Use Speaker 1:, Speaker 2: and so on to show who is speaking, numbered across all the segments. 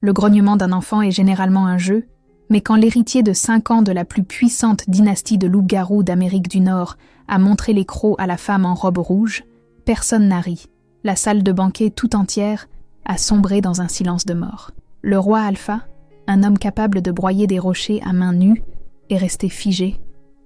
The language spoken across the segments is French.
Speaker 1: Le grognement d'un enfant est généralement un jeu, mais quand l'héritier de 5 ans de la plus puissante dynastie de loups-garous d'Amérique du Nord a montré les crocs à la femme en robe rouge, personne n'a ri. La salle de banquet tout entière a sombré dans un silence de mort. Le roi Alpha, un homme capable de broyer des rochers à main nue, est resté figé,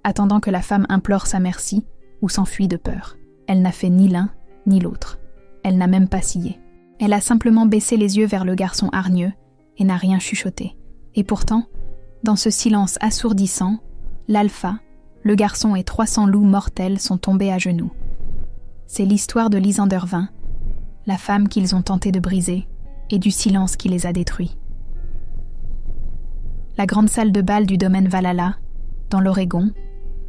Speaker 1: attendant que la femme implore sa merci ou s'enfuit de peur. Elle n'a fait ni l'un ni l'autre. Elle n'a même pas scié. Elle a simplement baissé les yeux vers le garçon hargneux et n'a rien chuchoté. Et pourtant, dans ce silence assourdissant, l'Alpha, le garçon et 300 loups mortels sont tombés à genoux. C'est l'histoire de Lysander Vane, la femme qu'ils ont tenté de briser, et du silence qui les a détruits. La grande salle de bal du domaine Valhalla, dans l'Oregon,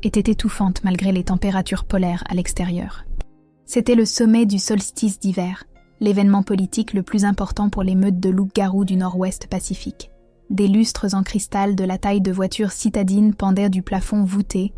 Speaker 1: était étouffante malgré les températures polaires à l'extérieur. C'était le sommet du solstice d'hiver, l'événement politique le plus important pour les meutes de loups-garous du nord-ouest Pacifique. Des lustres en cristal de la taille de voitures citadines pendaient du plafond voûté,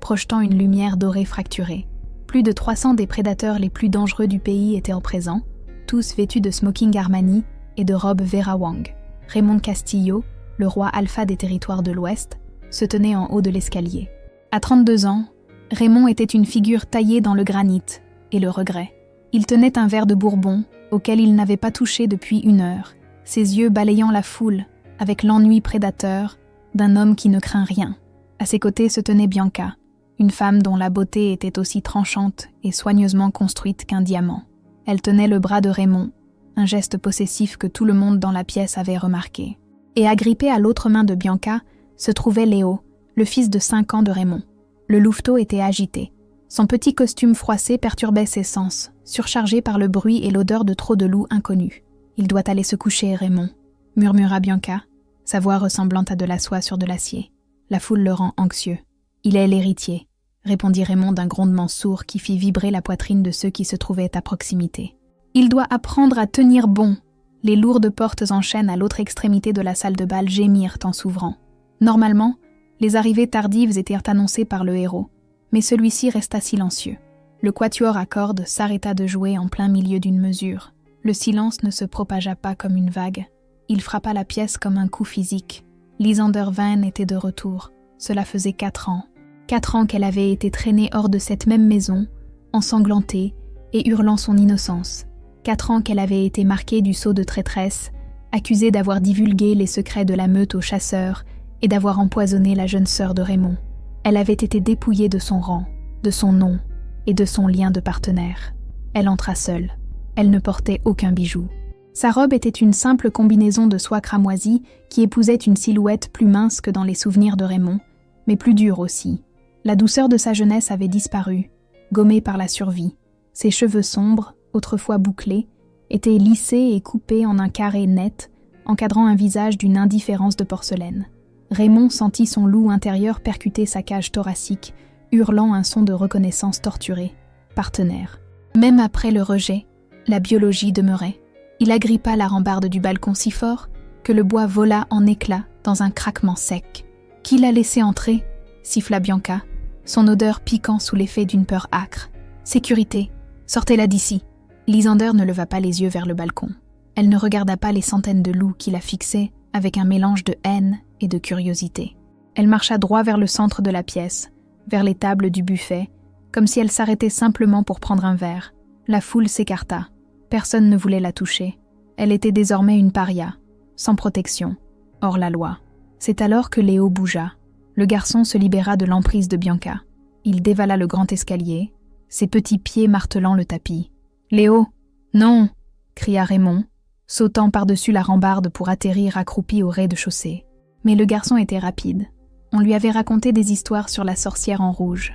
Speaker 1: projetant une lumière dorée fracturée. Plus de 300 des prédateurs les plus dangereux du pays étaient en présent, tous vêtus de smoking Armani et de robes Vera Wang. Raymond Castillo, le roi Alpha des territoires de l'Ouest, se tenait en haut de l'escalier. À 32 ans, Raymond était une figure taillée dans le granit et le regret. Il tenait un verre de bourbon auquel il n'avait pas touché depuis 1 heure, ses yeux balayant la foule avec l'ennui prédateur d'un homme qui ne craint rien. À ses côtés se tenait Bianca, une femme dont la beauté était aussi tranchante et soigneusement construite qu'un diamant. Elle tenait le bras de Raymond, un geste possessif que tout le monde dans la pièce avait remarqué. Et agrippé à l'autre main de Bianca se trouvait Léo, le fils de 5 ans de Raymond. Le louveteau était agité. Son petit costume froissé perturbait ses sens, surchargé par le bruit et l'odeur de trop de loups inconnus. « Il doit aller se coucher, Raymond », murmura Bianca, sa voix ressemblant à de la soie sur de l'acier. La foule le rend anxieux. « Il est l'héritier », répondit Raymond d'un grondement sourd qui fit vibrer la poitrine de ceux qui se trouvaient à proximité. « Il doit apprendre à tenir bon ». Les lourdes portes en chêne à l'autre extrémité de la salle de bal gémirent en s'ouvrant. Normalement, les arrivées tardives étaient annoncées par le héros, mais celui-ci resta silencieux. Le quatuor à cordes s'arrêta de jouer en plein milieu d'une mesure. Le silence ne se propagea pas comme une vague. Il frappa la pièce comme un coup physique. Lysander Vane était de retour. Cela faisait 4 ans. 4 ans qu'elle avait été traînée hors de cette même maison, ensanglantée et hurlant son innocence. 4 ans qu'elle avait été marquée du sceau de traîtresse, accusée d'avoir divulgué les secrets de la meute aux chasseurs et d'avoir empoisonné la jeune sœur de Raymond. Elle avait été dépouillée de son rang, de son nom et de son lien de partenaire. Elle entra seule. Elle ne portait aucun bijou. Sa robe était une simple combinaison de soie cramoisie qui épousait une silhouette plus mince que dans les souvenirs de Raymond, mais plus dure aussi. La douceur de sa jeunesse avait disparu, gommée par la survie. Ses cheveux sombres, autrefois bouclés, étaient lissés et coupés en un carré net, encadrant un visage d'une indifférence de porcelaine. Raymond sentit son loup intérieur percuter sa cage thoracique, hurlant un son de reconnaissance torturée. Partenaire. Même après le rejet, la biologie demeurait. Il agrippa la rambarde du balcon si fort que le bois vola en éclats dans un craquement sec. « Qui l'a laissé entrer ?» siffla Bianca, son odeur piquant sous l'effet d'une peur âcre. « Sécurité, sortez-la d'ici !» Lysander ne leva pas les yeux vers le balcon. Elle ne regarda pas les centaines de loups qui la fixaient avec un mélange de haine et de curiosité. Elle marcha droit vers le centre de la pièce, vers les tables du buffet, comme si elle s'arrêtait simplement pour prendre un verre. La foule s'écarta. Personne ne voulait la toucher. Elle était désormais une paria, sans protection, hors la loi. C'est alors que Léo bougea. Le garçon se libéra de l'emprise de Bianca. Il dévala le grand escalier, ses petits pieds martelant le tapis. « Léo, non !» cria Raymond, sautant par-dessus la rambarde pour atterrir accroupi au rez-de-chaussée. Mais le garçon était rapide. On lui avait raconté des histoires sur la sorcière en rouge.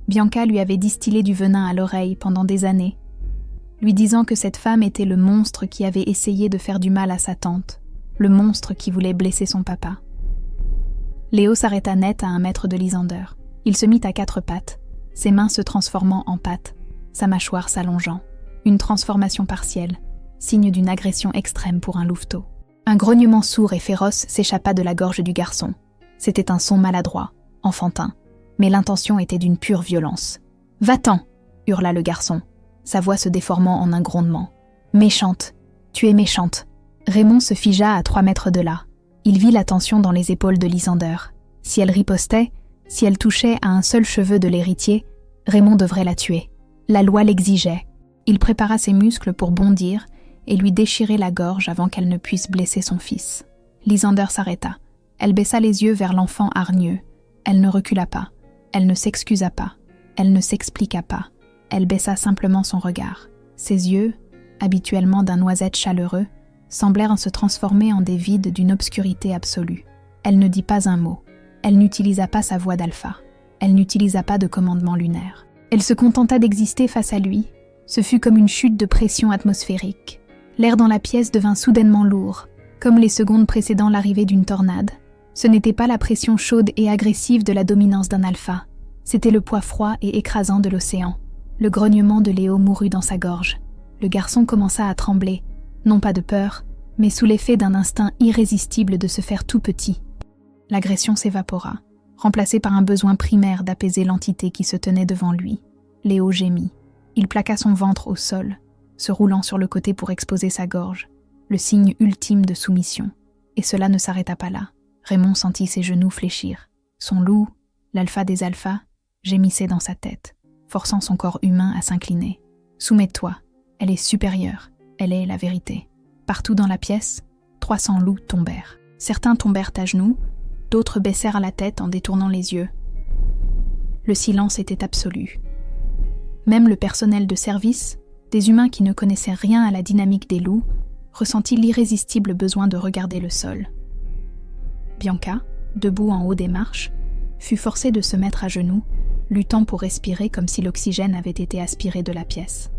Speaker 1: Bianca lui avait distillé du venin à l'oreille pendant des années, lui disant que cette femme était le monstre qui avait essayé de faire du mal à sa tante, le monstre qui voulait blesser son papa. Léo s'arrêta net à 1 mètre de Lysander. Il se mit à 4 pattes, ses mains se transformant en pattes, sa mâchoire s'allongeant. Une transformation partielle, signe d'une agression extrême pour un louveteau. Un grognement sourd et féroce s'échappa de la gorge du garçon. C'était un son maladroit, enfantin, mais l'intention était d'une pure violence. « Va-t'en !» hurla le garçon, sa voix se déformant en un grondement. « Méchante, tu es méchante. Raymond se figea à 3 mètres de là. Il vit la tension dans les épaules de Lysander. Si elle ripostait, si elle touchait à un seul cheveu de l'héritier, Raymond devrait la tuer. La loi l'exigeait. Il prépara ses muscles pour bondir et lui déchirer la gorge avant qu'elle ne puisse blesser son fils. Lysander s'arrêta. Elle baissa les yeux vers l'enfant hargneux. Elle ne recula pas. Elle ne s'excusa pas. Elle ne s'expliqua pas. Elle baissa simplement son regard. Ses yeux, habituellement d'un noisette chaleureux, semblèrent se transformer en des vides d'une obscurité absolue. Elle ne dit pas un mot. Elle n'utilisa pas sa voix d'alpha. Elle n'utilisa pas de commandement lunaire. Elle se contenta d'exister face à lui. Ce fut comme une chute de pression atmosphérique. L'air dans la pièce devint soudainement lourd, comme les secondes précédant l'arrivée d'une tornade. Ce n'était pas la pression chaude et agressive de la dominance d'un alpha. C'était le poids froid et écrasant de l'océan. Le grognement de Léo mourut dans sa gorge. Le garçon commença à trembler, non pas de peur, mais sous l'effet d'un instinct irrésistible de se faire tout petit. L'agression s'évapora, remplacée par un besoin primaire d'apaiser l'entité qui se tenait devant lui. Léo gémit. Il plaqua son ventre au sol, se roulant sur le côté pour exposer sa gorge, le signe ultime de soumission. Et cela ne s'arrêta pas là. Raymond sentit ses genoux fléchir. Son loup, l'alpha des alphas, gémissait dans sa tête, forçant son corps humain à s'incliner. « Soumets-toi, elle est supérieure, elle est la vérité. » Partout dans la pièce, 300 loups tombèrent. Certains tombèrent à genoux, d'autres baissèrent la tête en détournant les yeux. Le silence était absolu. Même le personnel de service, des humains qui ne connaissaient rien à la dynamique des loups, ressentit l'irrésistible besoin de regarder le sol. Bianca, debout en haut des marches, fut forcée de se mettre à genoux, luttant pour respirer comme si l'oxygène avait été aspiré de la pièce.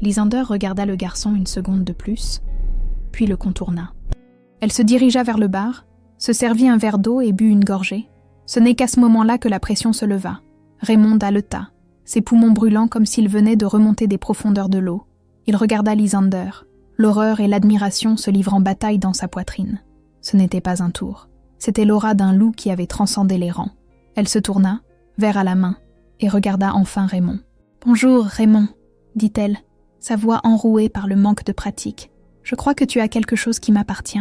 Speaker 1: Lysander regarda le garçon une seconde de plus, puis le contourna. Elle se dirigea vers le bar, se servit un verre d'eau et but une gorgée. Ce n'est qu'à ce moment-là que la pression se leva. Raymond haleta, ses poumons brûlants comme s'ils venaient de remonter des profondeurs de l'eau. Il regarda Lysander, l'horreur et l'admiration se livrant bataille dans sa poitrine. Ce n'était pas un tour. C'était l'aura d'un loup qui avait transcendé les rangs. Elle se tourna, verre à la main, et regarda enfin Raymond. « Bonjour, Raymond, » dit-elle, sa voix enrouée par le manque de pratique. « Je crois que tu as quelque chose qui m'appartient. »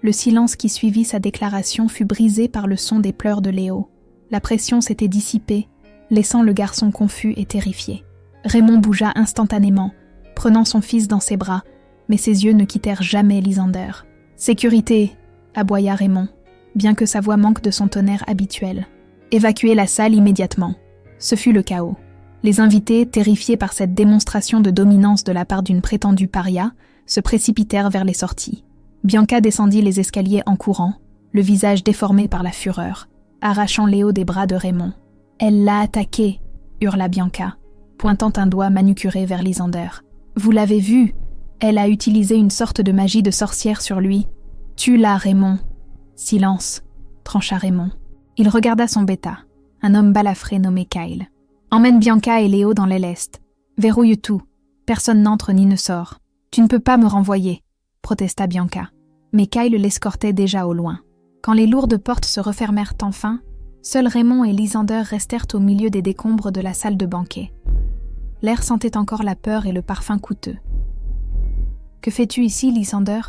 Speaker 1: Le silence qui suivit sa déclaration fut brisé par le son des pleurs de Léo. La pression s'était dissipée, laissant le garçon confus et terrifié. Raymond bougea instantanément, prenant son fils dans ses bras, mais ses yeux ne quittèrent jamais Lysander. « Sécurité !» aboya Raymond, bien que sa voix manque de son tonnerre habituel. « Évacuez la salle immédiatement. » Ce fut le chaos. Les invités, terrifiés par cette démonstration de dominance de la part d'une prétendue paria, se précipitèrent vers les sorties. Bianca descendit les escaliers en courant, le visage déformé par la fureur, arrachant Léo des bras de Raymond. « Elle l'a attaqué !» hurla Bianca, pointant un doigt manucuré vers Lysander. « Vous l'avez vu, elle a utilisé une sorte de magie de sorcière sur lui. Tue-la, Raymond !» « Silence !» trancha Raymond. Il regarda son bêta, un homme balafré nommé Kyle. « Emmène Bianca et Léo dans l'aile est. Verrouille tout. Personne n'entre ni ne sort. Tu ne peux pas me renvoyer !» protesta Bianca. Mais Kyle l'escortait déjà au loin. Quand les lourdes portes se refermèrent enfin, seuls Raymond et Lysander restèrent au milieu des décombres de la salle de banquet. L'air sentait encore la peur et le parfum coûteux. « Que fais-tu ici, Lysander ?»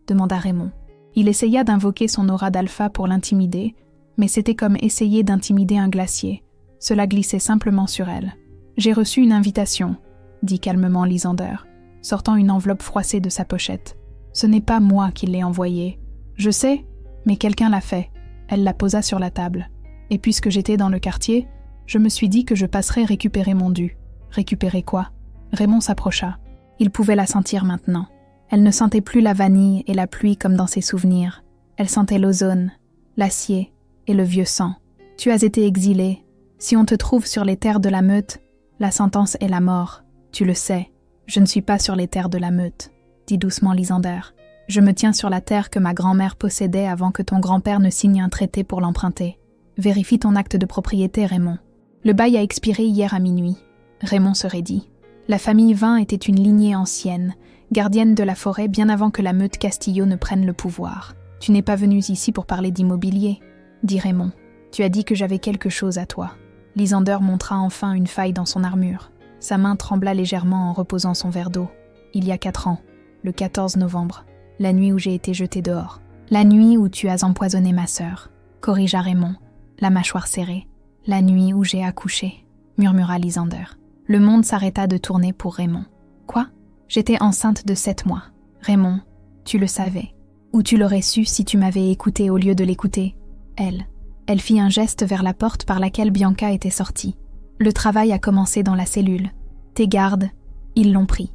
Speaker 1: demanda Raymond. Il essaya d'invoquer son aura d'alpha pour l'intimider, mais c'était comme essayer d'intimider un glacier. Cela glissait simplement sur elle. « J'ai reçu une invitation », dit calmement Lysander, sortant une enveloppe froissée de sa pochette. « Ce n'est pas moi qui l'ai envoyée. Je sais, mais quelqu'un l'a fait. » Elle la posa sur la table. « Et puisque j'étais dans le quartier, je me suis dit que je passerais récupérer mon dû. » « Récupérer quoi ?» Raymond s'approcha. Il pouvait la sentir maintenant. Elle ne sentait plus la vanille et la pluie comme dans ses souvenirs. Elle sentait l'ozone, l'acier et le vieux sang. « Tu as été exilé. Si on te trouve sur les terres de la Meute, la sentence est la mort. Tu le sais. Je ne suis pas sur les terres de la Meute, » dit doucement Lysander. « Je me tiens sur la terre que ma grand-mère possédait avant que ton grand-père ne signe un traité pour l'emprunter. Vérifie ton acte de propriété, Raymond. Le bail a expiré hier à minuit. » Raymond se raidit. La famille Vin était une lignée ancienne, gardienne de la forêt bien avant que la meute Castillo ne prenne le pouvoir. « Tu n'es pas venu ici pour parler d'immobilier, » dit Raymond. « Tu as dit que j'avais quelque chose à toi. » Lysander montra enfin une faille dans son armure. Sa main trembla légèrement en reposant son verre d'eau. « Il y a 4 ans, le 14 novembre. La nuit où j'ai été jetée dehors. La nuit où tu as empoisonné ma sœur, corrigea Raymond, la mâchoire serrée. La nuit où j'ai accouché, murmura Lysander. Le monde s'arrêta de tourner pour Raymond. Quoi ? J'étais enceinte de 7 mois. Raymond, tu le savais. Ou tu l'aurais su si tu m'avais écouté au lieu de l'écouter. Elle fit un geste vers la porte par laquelle Bianca était sortie. Le travail a commencé dans la cellule. Tes gardes, ils l'ont pris.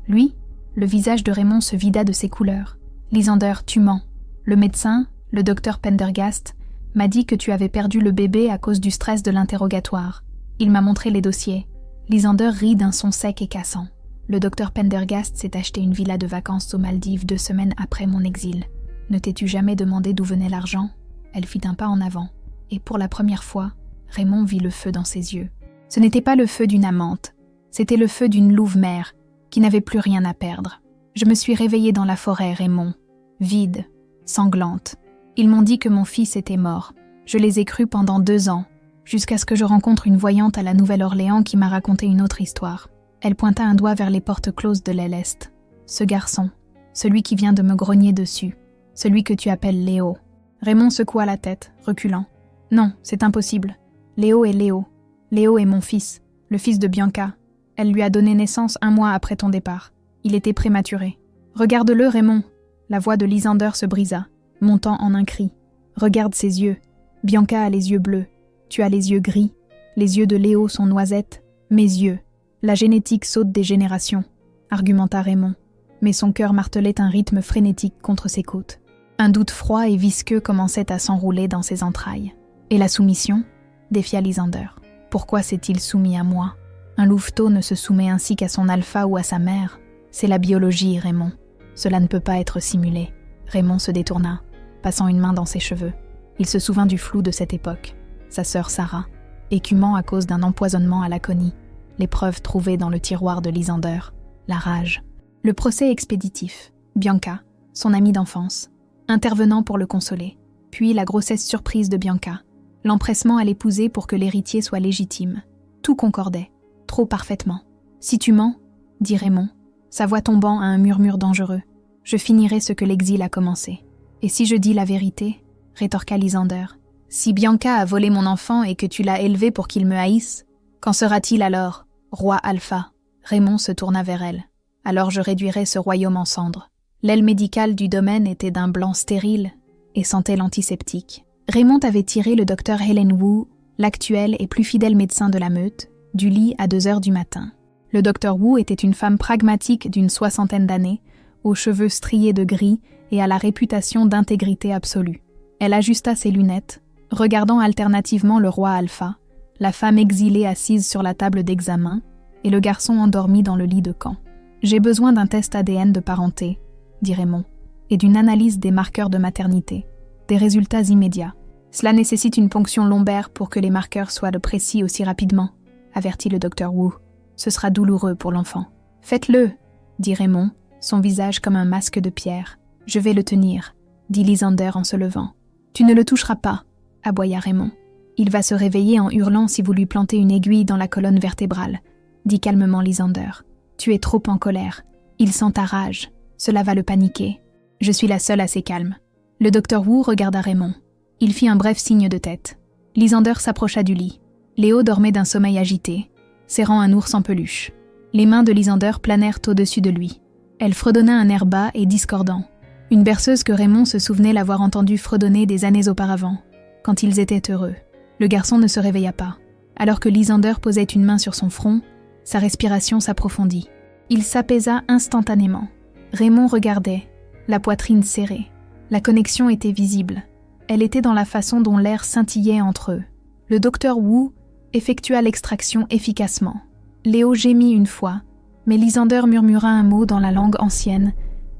Speaker 1: Lui, le visage de Raymond se vida de ses couleurs. Lysander, tu mens. Le médecin, le docteur Pendergast, m'a dit que tu avais perdu le bébé à cause du stress de l'interrogatoire. Il m'a montré les dossiers. Lysander rit d'un son sec et cassant. Le docteur Pendergast s'est acheté une villa de vacances aux Maldives 2 semaines après mon exil. Ne t'es-tu jamais demandé d'où venait l'argent ? Elle fit un pas en avant. Et pour la première fois, Raymond vit le feu dans ses yeux. Ce n'était pas le feu d'une amante. C'était le feu d'une louve mère qui n'avait plus rien à perdre. Je me suis réveillée dans la forêt, Raymond. Vide, sanglante. Ils m'ont dit que mon fils était mort. Je les ai crus pendant 2 ans, jusqu'à ce que je rencontre une voyante à la Nouvelle-Orléans qui m'a raconté une autre histoire. Elle pointa un doigt vers les portes closes de l'aile est. Ce garçon, celui qui vient de me grogner dessus, celui que tu appelles Léo. Raymond secoua la tête, reculant. Non, c'est impossible. Léo est Léo. Léo est mon fils, le fils de Bianca. Elle lui a donné naissance 1 mois après ton départ. Il était prématuré. Regarde-le, Raymond. La voix de Lysander se brisa, montant en un cri. Regarde ses yeux. Bianca a les yeux bleus. Tu as les yeux gris. Les yeux de Léo sont noisettes. Mes yeux. La génétique saute des générations, argumenta Raymond. Mais son cœur martelait un rythme frénétique contre ses côtes. Un doute froid et visqueux commençait à s'enrouler dans ses entrailles. Et la soumission ? Défia Lysander. Pourquoi s'est-il soumis à moi ? Un louveteau ne se soumet ainsi qu'à son alpha ou à sa mère. C'est la biologie, Raymond. Cela ne peut pas être simulé. Raymond se détourna, passant une main dans ses cheveux. Il se souvint du flou de cette époque. Sa sœur Sarah, écumant à cause d'un empoisonnement à l'aconie. Les preuves trouvées dans le tiroir de Lysander. La rage. Le procès expéditif. Bianca, son amie d'enfance, intervenant pour le consoler. Puis la grossesse surprise de Bianca. L'empressement à l'épouser pour que l'héritier soit légitime. Tout concordait, trop parfaitement. Si tu mens, dit Raymond, sa voix tombant à un murmure dangereux, je finirai ce que l'exil a commencé. Et si je dis la vérité, rétorqua Lysander, si Bianca a volé mon enfant et que tu l'as élevé pour qu'il me haïsse, qu'en sera-t-il alors, roi Alpha ? Raymond se tourna vers elle. Alors je réduirai ce royaume en cendres. L'aile médicale du domaine était d'un blanc stérile et sentait l'antiseptique. Raymond avait tiré le docteur Helen Wu, l'actuel et plus fidèle médecin de la meute, du lit à 2h du matin. Le docteur Wu était une femme pragmatique d'une 60aine d'années, aux cheveux striés de gris et à la réputation d'intégrité absolue. Elle ajusta ses lunettes, regardant alternativement le roi Alpha, la femme exilée assise sur la table d'examen et le garçon endormi dans le lit de camp. « J'ai besoin d'un test ADN de parenté, » dit Raymond, « et d'une analyse des marqueurs de maternité, des résultats immédiats. Cela nécessite une ponction lombaire pour que les marqueurs soient précis aussi rapidement, » avertit le docteur Wu. « Ce sera douloureux pour l'enfant. »« Faites-le, » dit Raymond, son visage comme un masque de pierre. « Je vais le tenir, » dit Lysander en se levant. « Tu ne le toucheras pas, » aboya Raymond. « Il va se réveiller en hurlant si vous lui plantez une aiguille dans la colonne vertébrale, » dit calmement Lysander. « Tu es trop en colère. Il sent ta rage. Cela va le paniquer. Je suis la seule assez calme. » Le docteur Wu regarda Raymond. Il fit un bref signe de tête. Lysander s'approcha du lit. Léo dormait d'un sommeil agité, serrant un ours en peluche. Les mains de Lysander planèrent au-dessus de lui. Elle fredonna un air bas et discordant. Une berceuse que Raymond se souvenait l'avoir entendue fredonner des années auparavant, quand ils étaient heureux. Le garçon ne se réveilla pas. Alors que Lysander posait une main sur son front, sa respiration s'approfondit. Il s'apaisa instantanément. Raymond regardait, la poitrine serrée. La connexion était visible. Elle était dans la façon dont l'air scintillait entre eux. Le docteur Wu effectua l'extraction efficacement. Léo gémit une fois, mais Lysander murmura un mot dans la langue ancienne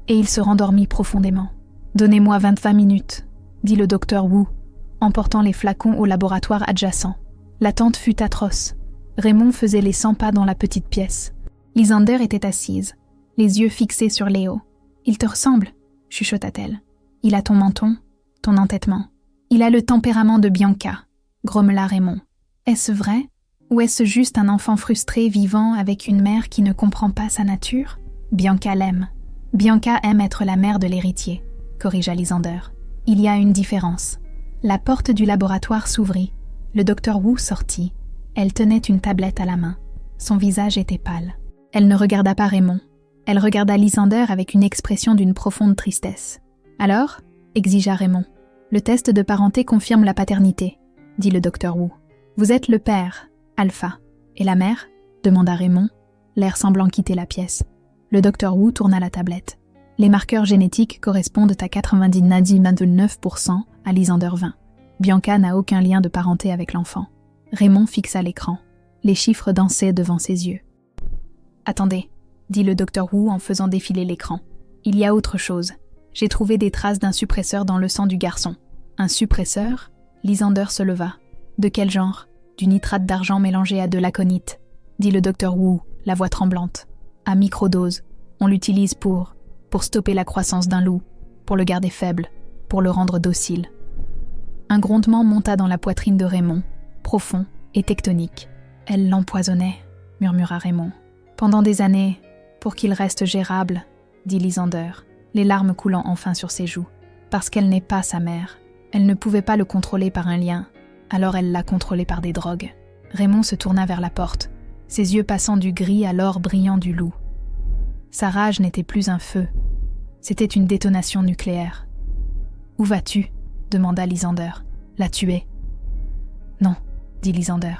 Speaker 1: et il se rendormit profondément. « Donnez-moi 25 minutes, » dit le docteur Wu, emportant les flacons au laboratoire adjacent. L'attente fut atroce. Raymond faisait les 100 pas dans la petite pièce. Lysander était assise, les yeux fixés sur Léo. « Il te ressemble, » chuchota-t-elle. « Il a ton menton, ton entêtement. Il a le tempérament de Bianca, » grommela Raymond. « Est-ce vrai ? Ou est-ce juste un enfant frustré vivant avec une mère qui ne comprend pas sa nature ? Bianca l'aime. Bianca aime être la mère de l'héritier, corrigea Lysander. Il y a une différence. La porte du laboratoire s'ouvrit. Le docteur Wu sortit. Elle tenait une tablette à la main. Son visage était pâle. Elle ne regarda pas Raymond. Elle regarda Lysander avec une expression d'une profonde tristesse. « Alors ?» exigea Raymond. « Le test de parenté confirme la paternité, » dit le docteur Wu. « Vous êtes le père, Alpha. Et la mère ?» demanda Raymond, l'air semblant quitter la pièce. Le docteur Wu tourna la tablette. Les marqueurs génétiques correspondent à 99% à Lysander 20. Bianca n'a aucun lien de parenté avec l'enfant. Raymond fixa l'écran. Les chiffres dansaient devant ses yeux. « Attendez, » dit le docteur Wu en faisant défiler l'écran. « Il y a autre chose. J'ai trouvé des traces d'un suppresseur dans le sang du garçon. » « Un suppresseur ?» Lysander se leva. « De quel genre ? Du nitrate d'argent mélangé à de l'aconite, » dit le docteur Wu, la voix tremblante. « À microdose. On l'utilise pour stopper la croissance d'un loup, pour le garder faible, pour le rendre docile. » Un grondement monta dans la poitrine de Raymond, profond et tectonique. « Elle l'empoisonnait, » murmura Raymond. « Pendant des années, pour qu'il reste gérable, » dit Lysander, les larmes coulant enfin sur ses joues. « Parce qu'elle n'est pas sa mère. Elle ne pouvait pas le contrôler par un lien, alors elle l'a contrôlé par des drogues. » Raymond se tourna vers la porte, ses yeux passant du gris à l'or brillant du loup. Sa rage n'était plus un feu, c'était une détonation nucléaire. « Où vas-tu » demanda Lysander. « La tuer ?»« Non, » dit Lysander.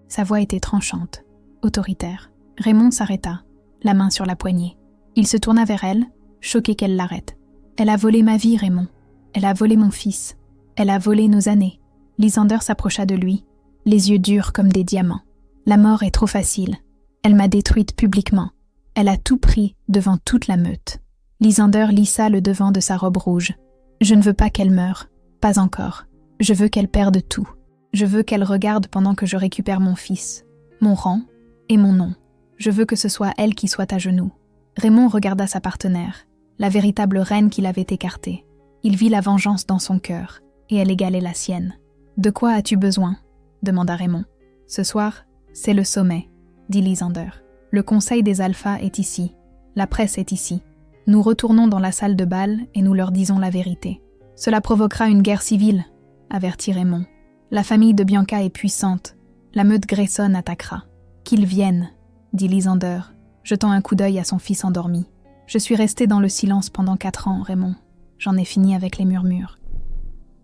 Speaker 1: Sa voix était tranchante, autoritaire. Raymond s'arrêta, la main sur la poignée. Il se tourna vers elle, choqué qu'elle l'arrête. « Elle a volé ma vie, Raymond. Elle a volé mon fils. Elle a volé nos années. » Lysander s'approcha de lui, les yeux durs comme des diamants. « La mort est trop facile. Elle m'a détruite publiquement. Elle a tout pris devant toute la meute. » Lysander lissa le devant de sa robe rouge. « Je ne veux pas qu'elle meure. Pas encore. Je veux qu'elle perde tout. Je veux qu'elle regarde pendant que je récupère mon fils, mon rang et mon nom. Je veux que ce soit elle qui soit à genoux. » Raymond regarda sa partenaire, la véritable reine qu'il avait écartée. Il vit la vengeance dans son cœur, et elle égalait la sienne. « De quoi as-tu besoin ?» demanda Raymond. « Ce soir, c'est le sommet, » dit Lysander. « Le conseil des alphas est ici. La presse est ici. Nous retournons dans la salle de bal et nous leur disons la vérité. Cela provoquera une guerre civile, » avertit Raymond. « La famille de Bianca est puissante. La meute Grayson attaquera. »« Qu'ils viennent, » dit Lysander, jetant un coup d'œil à son fils endormi. « Je suis resté dans le silence pendant 4 ans, Raymond. J'en ai fini avec les murmures. »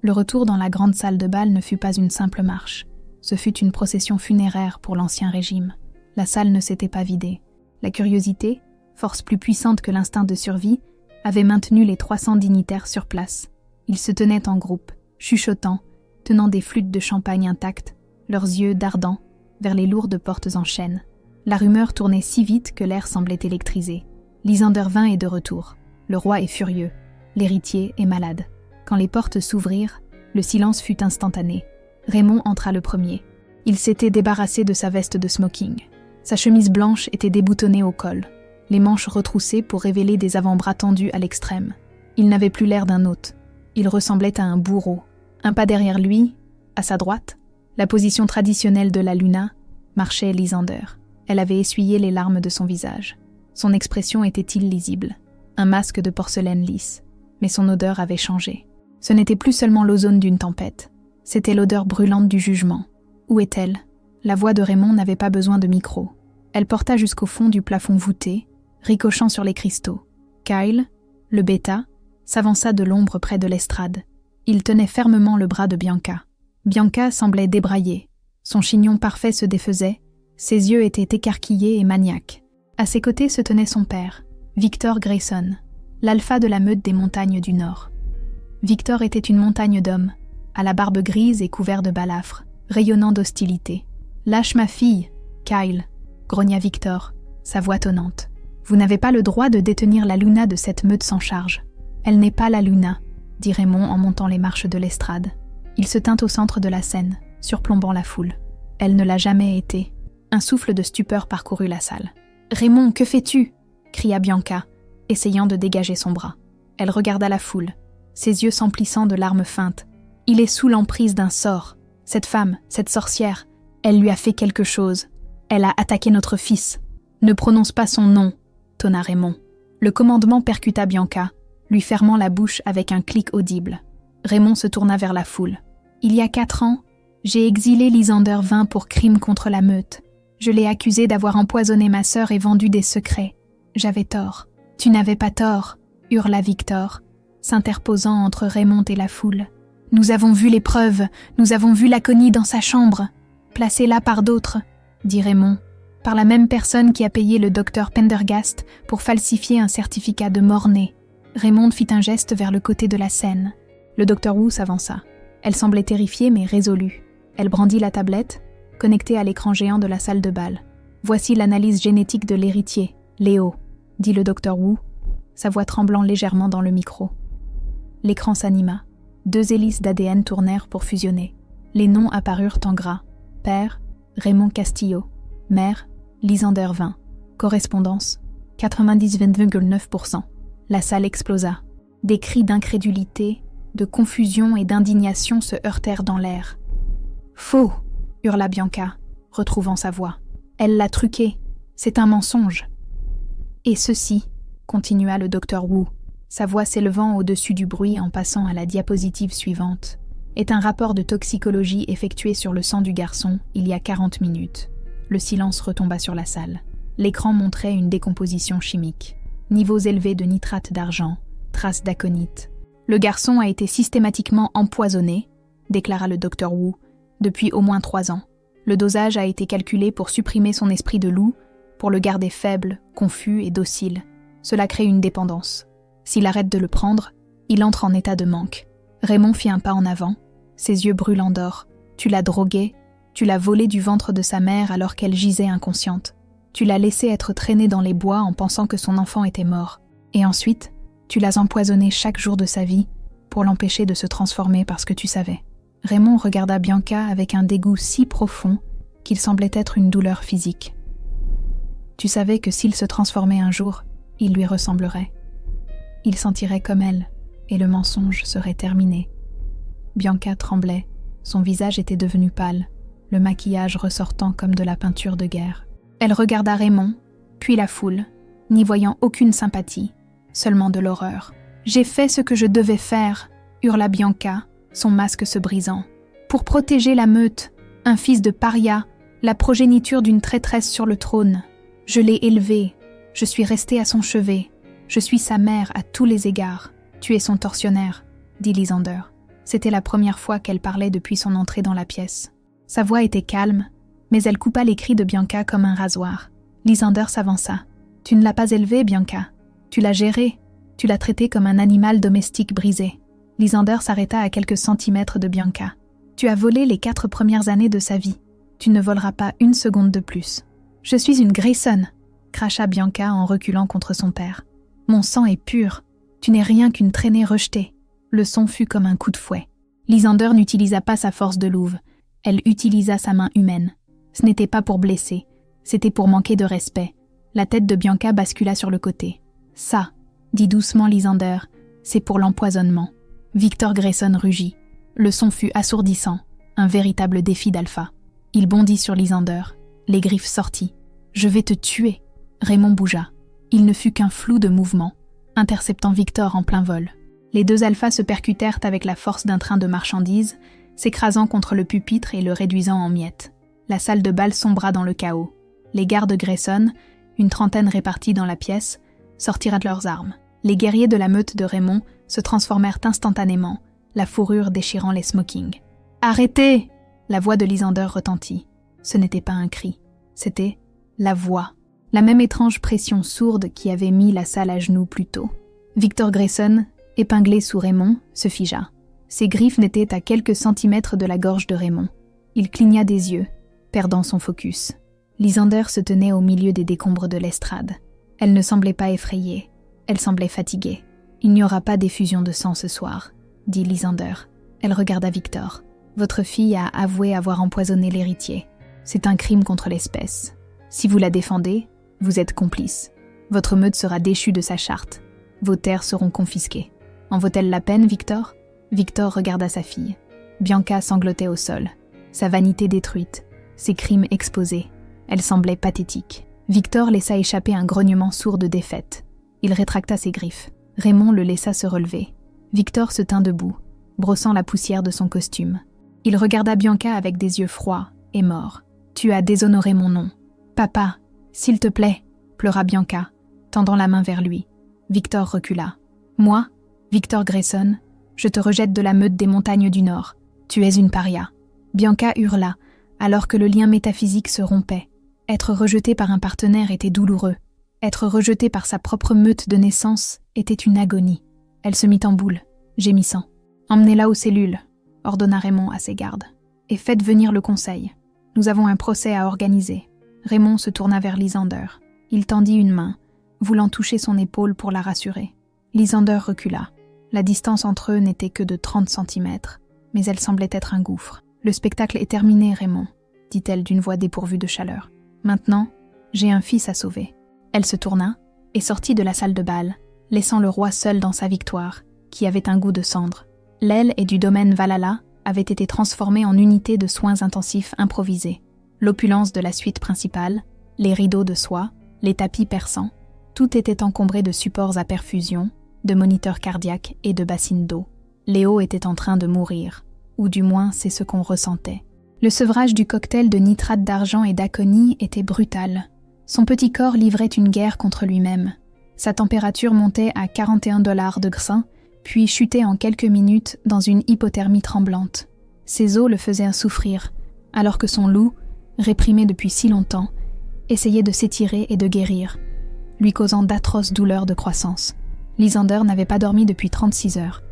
Speaker 1: Le retour dans la grande salle de bal ne fut pas une simple marche. Ce fut une procession funéraire pour l'ancien régime. La salle ne s'était pas vidée. La curiosité, force plus puissante que l'instinct de survie, avait maintenu les 300 dignitaires sur place. Ils se tenaient en groupe, chuchotant, tenant des flûtes de champagne intactes, leurs yeux dardants, vers les lourdes portes en chêne. La rumeur tournait si vite que l'air semblait électrisé. Lysander 20 est de retour. Le roi est furieux. L'héritier est malade. Quand les portes s'ouvrirent, le silence fut instantané. Raymond entra le premier. Il s'était débarrassé de sa veste de smoking. Sa chemise blanche était déboutonnée au col, les manches retroussées pour révéler des avant-bras tendus à l'extrême. Il n'avait plus l'air d'un hôte. Il ressemblait à un bourreau. Un pas derrière lui, à sa droite, la position traditionnelle de la Luna, marchait Lysander. Elle avait essuyé les larmes de son visage. Son expression était illisible. Un masque de porcelaine lisse. Mais son odeur avait changé. Ce n'était plus seulement l'ozone d'une tempête, c'était l'odeur brûlante du jugement. Où est-elle ? La voix de Raymond n'avait pas besoin de micro. Elle porta jusqu'au fond du plafond voûté, ricochant sur les cristaux. Kyle, le bêta, s'avança de l'ombre près de l'estrade. Il tenait fermement le bras de Bianca. Bianca semblait débraillée. Son chignon parfait se défaisait, ses yeux étaient écarquillés et maniaques. À ses côtés se tenait son père, Victor Grayson, l'alpha de la meute des montagnes du Nord. Victor était une montagne d'hommes, à la barbe grise et couvert de balafres, rayonnant d'hostilité. « Lâche ma fille, Kyle !» grogna Victor, sa voix tonnante. « Vous n'avez pas le droit de détenir la Luna de cette meute sans charge. »« Elle n'est pas la Luna, » dit Raymond en montant les marches de l'estrade. Il se tint au centre de la scène, surplombant la foule. Elle ne l'a jamais été. Un souffle de stupeur parcourut la salle. « Raymond, que fais-tu » cria Bianca, essayant de dégager son bras. Elle regarda la foule, ses yeux s'emplissant de larmes feintes. Il est sous l'emprise d'un sort. Cette femme, cette sorcière, elle lui a fait quelque chose. Elle a attaqué notre fils. Ne prononce pas son nom, tonna Raymond. Le commandement percuta Bianca, lui fermant la bouche avec un clic audible. Raymond se tourna vers la foule. « Il y a 4 ans, j'ai exilé Lysander Vin pour crime contre la meute. Je l'ai accusé d'avoir empoisonné ma sœur et vendu des secrets. J'avais tort. »« Tu n'avais pas tort », hurla Victor, s'interposant entre Raymond et la foule. « Nous avons vu les preuves, nous avons vu Laconie dans sa chambre. Placée là par d'autres, » dit Raymond, « par la même personne qui a payé le docteur Pendergast pour falsifier un certificat de mort-né. » Raymond fit un geste vers le côté de la scène. Le docteur Wu s'avança. Elle semblait terrifiée mais résolue. Elle brandit la tablette, connectée à l'écran géant de la salle de bal. « Voici l'analyse génétique de l'héritier, Léo, » dit le docteur Wu, sa voix tremblant légèrement dans le micro. L'écran s'anima. 2 hélices d'ADN tournèrent pour fusionner. Les noms apparurent en gras. Père, Raymond Castillo. Mère, Lysander Vin. Correspondance, 90,9%. La salle explosa. Des cris d'incrédulité, de confusion et d'indignation se heurtèrent dans l'air. « Faux !» hurla Bianca, retrouvant sa voix. « Elle l'a truqué. C'est un mensonge. » « Et ceci, » continua le docteur Wu, sa voix s'élevant au-dessus du bruit en passant à la diapositive suivante, est un rapport de toxicologie effectué sur le sang du garçon il y a 40 minutes. Le silence retomba sur la salle. L'écran montrait une décomposition chimique. Niveaux élevés de nitrate d'argent, traces d'aconite. Le garçon a été systématiquement empoisonné, déclara le docteur Wu, depuis au moins 3 ans. Le dosage a été calculé pour supprimer son esprit de loup, pour le garder faible, confus et docile. Cela crée une dépendance. S'il arrête de le prendre, il entre en état de manque. Raymond fit un pas en avant, ses yeux brûlants d'or. Tu l'as drogué, tu l'as volé du ventre de sa mère alors qu'elle gisait inconsciente. Tu l'as laissé être traîné dans les bois en pensant que son enfant était mort. Et ensuite, tu l'as empoisonné chaque jour de sa vie pour l'empêcher de se transformer parce que tu savais. Raymond regarda Bianca avec un dégoût si profond qu'il semblait être une douleur physique. Tu savais que s'il se transformait un jour, il lui ressemblerait. Il sentirait comme elle, et le mensonge serait terminé. Bianca tremblait, son visage était devenu pâle, le maquillage ressortant comme de la peinture de guerre. Elle regarda Raymond, puis la foule, n'y voyant aucune sympathie, seulement de l'horreur. « J'ai fait ce que je devais faire », hurla Bianca, son masque se brisant. « Pour protéger la meute, un fils de paria, la progéniture d'une traîtresse sur le trône. Je l'ai élevé, je suis restée à son chevet, je suis sa mère à tous les égards. Tu es son tortionnaire, » dit Lysander. C'était la première fois qu'elle parlait depuis son entrée dans la pièce. Sa voix était calme, mais elle coupa les cris de Bianca comme un rasoir. Lysander s'avança. « Tu ne l'as pas élevé, Bianca. Tu l'as géré. Tu l'as traité comme un animal domestique brisé. » Lysander s'arrêta à quelques centimètres de Bianca. « Tu as volé les 4 premières années de sa vie. Tu ne voleras pas une seconde de plus. »« Je suis une Grayson !» cracha Bianca en reculant contre son père. « Mon sang est pur. Tu n'es rien qu'une traînée rejetée. » Le son fut comme un coup de fouet. Lysander n'utilisa pas sa force de louve. Elle utilisa sa main humaine. Ce n'était pas pour blesser, c'était pour manquer de respect. La tête de Bianca bascula sur le côté. « Ça, » dit doucement Lysander, « c'est pour l'empoisonnement. » Victor Grayson rugit. Le son fut assourdissant, un véritable défi d'alpha. Il bondit sur Lysander, les griffes sorties. « Je vais te tuer !» Raymond bougea. Il ne fut qu'un flou de mouvement, interceptant Victor en plein vol. Les 2 alphas se percutèrent avec la force d'un train de marchandises, s'écrasant contre le pupitre et le réduisant en miettes. La salle de bal sombra dans le chaos. Les gardes Grayson, une trentaine répartis dans la pièce, sortirent de leurs armes. Les guerriers de la meute de Raymond se transformèrent instantanément, la fourrure déchirant les smokings. « Arrêtez !» La voix de Lysander retentit. Ce n'était pas un cri, c'était la voix. La même étrange pression sourde qui avait mis la salle à genoux plus tôt. Victor Grayson, épinglé sous Raymond, se figea. Ses griffes n'étaient qu'à quelques centimètres de la gorge de Raymond. Il cligna des yeux, perdant son focus. Lysander se tenait au milieu des décombres de l'estrade. Elle ne semblait pas effrayée, elle semblait fatiguée. « Il n'y aura pas d'effusion de sang ce soir, » dit Lysander. Elle regarda Victor. « Votre fille a avoué avoir empoisonné l'héritier. C'est un crime contre l'espèce. Si vous la défendez, vous êtes complice. Votre meute sera déchue de sa charte. Vos terres seront confisquées. En vaut-elle la peine, Victor ?» Victor regarda sa fille. Bianca sanglotait au sol, sa vanité détruite, ses crimes exposés. Elle semblait pathétique. Victor laissa échapper un grognement sourd de défaite. Il rétracta ses griffes. Raymond le laissa se relever. Victor se tint debout, brossant la poussière de son costume. Il regarda Bianca avec des yeux froids et morts. « Tu as déshonoré mon nom. »« Papa, s'il te plaît » pleura Bianca, tendant la main vers lui. Victor recula. « Moi, Victor Grayson, je te rejette de la meute des montagnes du Nord. Tu es une paria. » Bianca hurla, alors que le lien métaphysique se rompait. Être rejeté par un partenaire était douloureux. Être rejeté par sa propre meute de naissance était une agonie. Elle se mit en boule, gémissant. « Emmenez-la aux cellules », ordonna Raymond à ses gardes. « Et faites venir le conseil. Nous avons un procès à organiser. » Raymond se tourna vers Lysander. Il tendit une main, voulant toucher son épaule pour la rassurer. Lysander recula. La distance entre eux n'était que de 30 centimètres, mais elle semblait être un gouffre. « Le spectacle est terminé, Raymond, » dit-elle d'une voix dépourvue de chaleur. « Maintenant, j'ai un fils à sauver. » Elle se tourna et sortit de la salle de bal, laissant le roi seul dans sa victoire, qui avait un goût de cendre. L'aile et du domaine Valhalla avait été transformée en unité de soins intensifs improvisés. L'opulence de la suite principale, les rideaux de soie, les tapis persans, tout était encombré de supports à perfusion, de moniteurs cardiaques et de bassines d'eau. Léo était en train de mourir, ou du moins c'est ce qu'on ressentait. Le sevrage du cocktail de nitrate d'argent et d'aconie était brutal. Son petit corps livrait une guerre contre lui-même. Sa température montait à 41 degrés, puis chutait en quelques minutes dans une hypothermie tremblante. Ses os le faisaient souffrir, alors que son loup, réprimé depuis si longtemps, essayait de s'étirer et de guérir, lui causant d'atroces douleurs de croissance. Lysander n'avait pas dormi depuis 36 heures.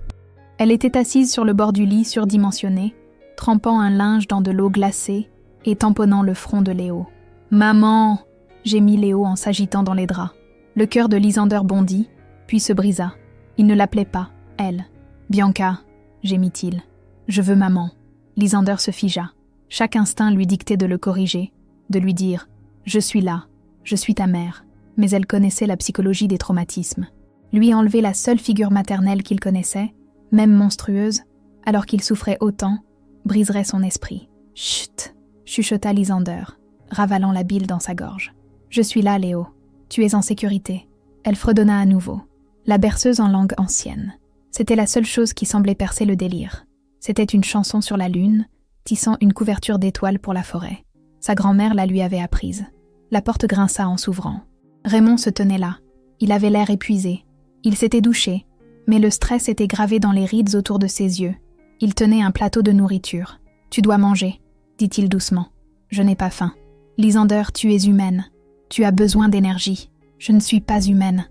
Speaker 1: Elle était assise sur le bord du lit surdimensionné, trempant un linge dans de l'eau glacée et tamponnant le front de Léo. « Maman !» gémit Léo en s'agitant dans les draps. Le cœur de Lysander bondit, puis se brisa. Il ne l'appelait pas, elle. « Bianca !» gémit-il. « Je veux maman. » Lysander se figea. Chaque instinct lui dictait de le corriger, de lui dire « Je suis là, je suis ta mère », mais elle connaissait la psychologie des traumatismes. Lui enlever la seule figure maternelle qu'il connaissait, même monstrueuse, alors qu'il souffrait autant, briserait son esprit. « Chut !» chuchota Lysander, ravalant la bile dans sa gorge. « Je suis là, Léo. Tu es en sécurité. » Elle fredonna à nouveau, la berceuse en langue ancienne. C'était la seule chose qui semblait percer le délire. C'était une chanson sur la lune, tissant une couverture d'étoiles pour la forêt. Sa grand-mère la lui avait apprise. La porte grinça en s'ouvrant. Raymond se tenait là. Il avait l'air épuisé. Il s'était douché, mais le stress était gravé dans les rides autour de ses yeux. Il tenait un plateau de nourriture. « Tu dois manger », dit-il doucement. « Je n'ai pas faim. »« Lysander, tu es humaine. Tu as besoin d'énergie. Je ne suis pas humaine. »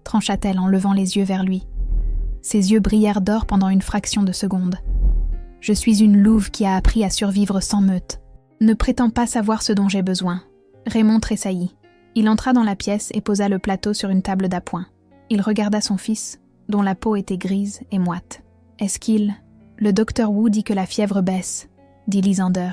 Speaker 1: trancha-t-elle en levant les yeux vers lui. Ses yeux brillèrent d'or pendant une fraction de seconde. « Je suis une louve qui a appris à survivre sans meute. Ne prétends pas savoir ce dont j'ai besoin. » Raymond tressaillit. Il entra dans la pièce et posa le plateau sur une table d'appoint. Il regarda son fils, dont la peau était grise et moite. « Est-ce qu'il... » « Le docteur Wu dit que la fièvre baisse, » dit Lysander,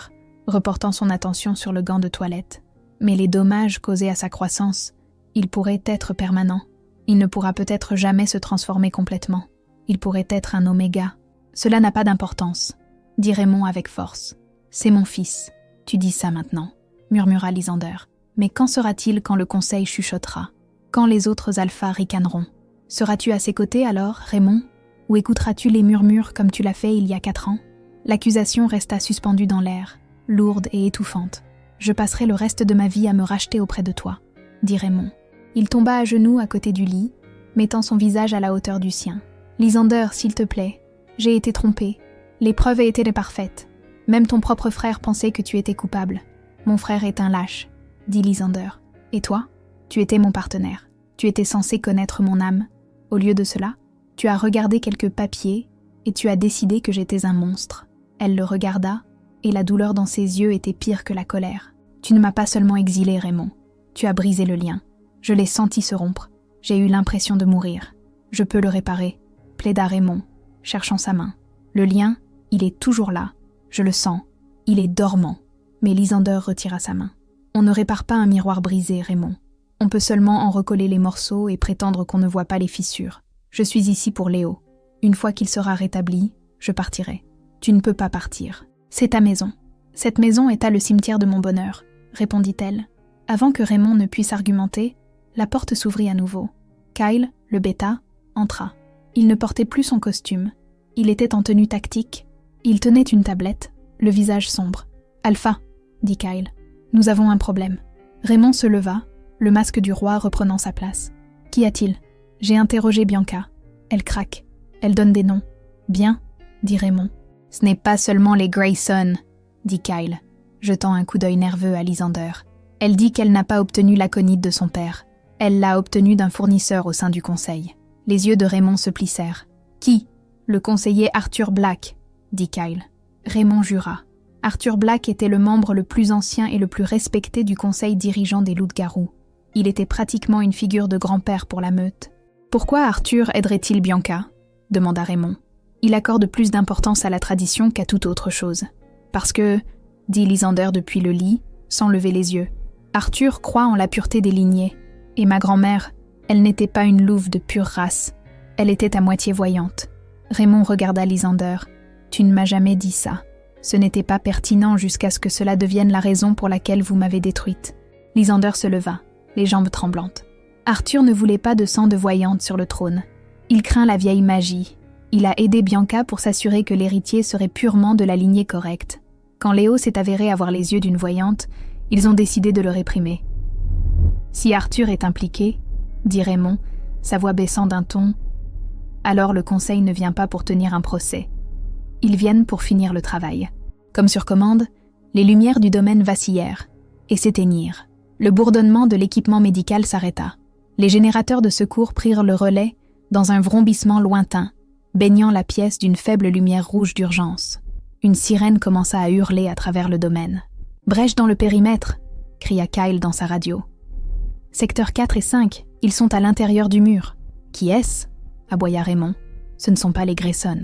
Speaker 1: reportant son attention sur le gant de toilette. « Mais les dommages causés à sa croissance, ils pourraient être permanents. Il ne pourra peut-être jamais se transformer complètement. Il pourrait être un oméga. Cela n'a pas d'importance, » dit Raymond avec force. « C'est mon fils. Tu dis ça maintenant, » murmura Lysander. « Mais quand sera-t-il quand le conseil chuchotera? Quand les autres alphas ricaneront? Seras-tu à ses côtés alors, Raymond? Ou écouteras-tu les murmures comme tu l'as fait il y a 4 ans? » L'accusation resta suspendue dans l'air, lourde et étouffante. « Je passerai le reste de ma vie à me racheter auprès de toi, » dit Raymond. Il tomba à genoux à côté du lit, mettant son visage à la hauteur du sien. « Lysander, s'il te plaît, j'ai été trompée. Les preuves étaient parfaites. Même ton propre frère pensait que tu étais coupable. Mon frère est un lâche, » dit Lysander. « Et toi? Tu étais mon partenaire. Tu étais censé connaître mon âme. Au lieu de cela, tu as regardé quelques papiers et tu as décidé que j'étais un monstre. » Elle le regarda, et la douleur dans ses yeux était pire que la colère. « Tu ne m'as pas seulement exilé, Raymond. Tu as brisé le lien. Je l'ai senti se rompre. J'ai eu l'impression de mourir. Je peux le réparer, » plaida Raymond, cherchant sa main. « Le lien, il est toujours là. Je le sens. Il est dormant. » Mais Lysander retira sa main. « On ne répare pas un miroir brisé, Raymond. On peut seulement en recoller les morceaux et prétendre qu'on ne voit pas les fissures. Je suis ici pour Léo. Une fois qu'il sera rétabli, je partirai. Tu ne peux pas partir. C'est ta maison. Cette maison est à le cimetière de mon bonheur, » répondit-elle. Avant que Raymond ne puisse argumenter, la porte s'ouvrit à nouveau. « Kyle, le bêta, entra. Il ne portait plus son costume. Il était en tenue tactique. Il tenait une tablette, le visage sombre. « Alpha », dit Kyle, « nous avons un problème. » Raymond se leva, le masque du roi reprenant sa place. « Qu'y a-t-il » J'ai interrogé Bianca. Elle craque. Elle donne des noms. « Bien », dit Raymond. « Ce n'est pas seulement les Grayson », dit Kyle, jetant un coup d'œil nerveux à Lysander. Elle dit qu'elle n'a pas obtenu l'aconite de son père. Elle l'a obtenu d'un fournisseur au sein du conseil. Les yeux de Raymond se plissèrent. « Qui » ? Le conseiller Arthur Black, dit Kyle. Raymond jura. Arthur Black était le membre le plus ancien et le plus respecté du conseil dirigeant des loups-garous. Il était pratiquement une figure de grand-père pour la meute. « Pourquoi Arthur aiderait-il Bianca » demanda Raymond. « Il accorde plus d'importance à la tradition qu'à toute autre chose. Parce que, dit Lysander depuis le lit, sans lever les yeux, Arthur croit en la pureté des lignées. Et ma grand-mère, elle n'était pas une louve de pure race. Elle était à moitié voyante. » Raymond regarda Lysander. « Tu ne m'as jamais dit ça. Ce n'était pas pertinent jusqu'à ce que cela devienne la raison pour laquelle vous m'avez détruite. » Lysander se leva, les jambes tremblantes. Arthur ne voulait pas de sang de voyante sur le trône. Il craint la vieille magie. Il a aidé Bianca pour s'assurer que l'héritier serait purement de la lignée correcte. Quand Léo s'est avéré avoir les yeux d'une voyante, ils ont décidé de le réprimer. « Si Arthur est impliqué, » dit Raymond, sa voix baissant d'un ton, « alors le conseil ne vient pas pour tenir un procès. Ils viennent pour finir le travail. » Comme sur commande, les lumières du domaine vacillèrent et s'éteignirent. Le bourdonnement de l'équipement médical s'arrêta. Les générateurs de secours prirent le relais dans un vrombissement lointain, baignant la pièce d'une faible lumière rouge d'urgence. Une sirène commença à hurler à travers le domaine. « Brèche dans le périmètre !» cria Kyle dans sa radio. « Secteur 4 et 5, ils sont à l'intérieur du mur. »« Qui est-ce » aboya Raymond. « Ce ne sont pas les Grayson. »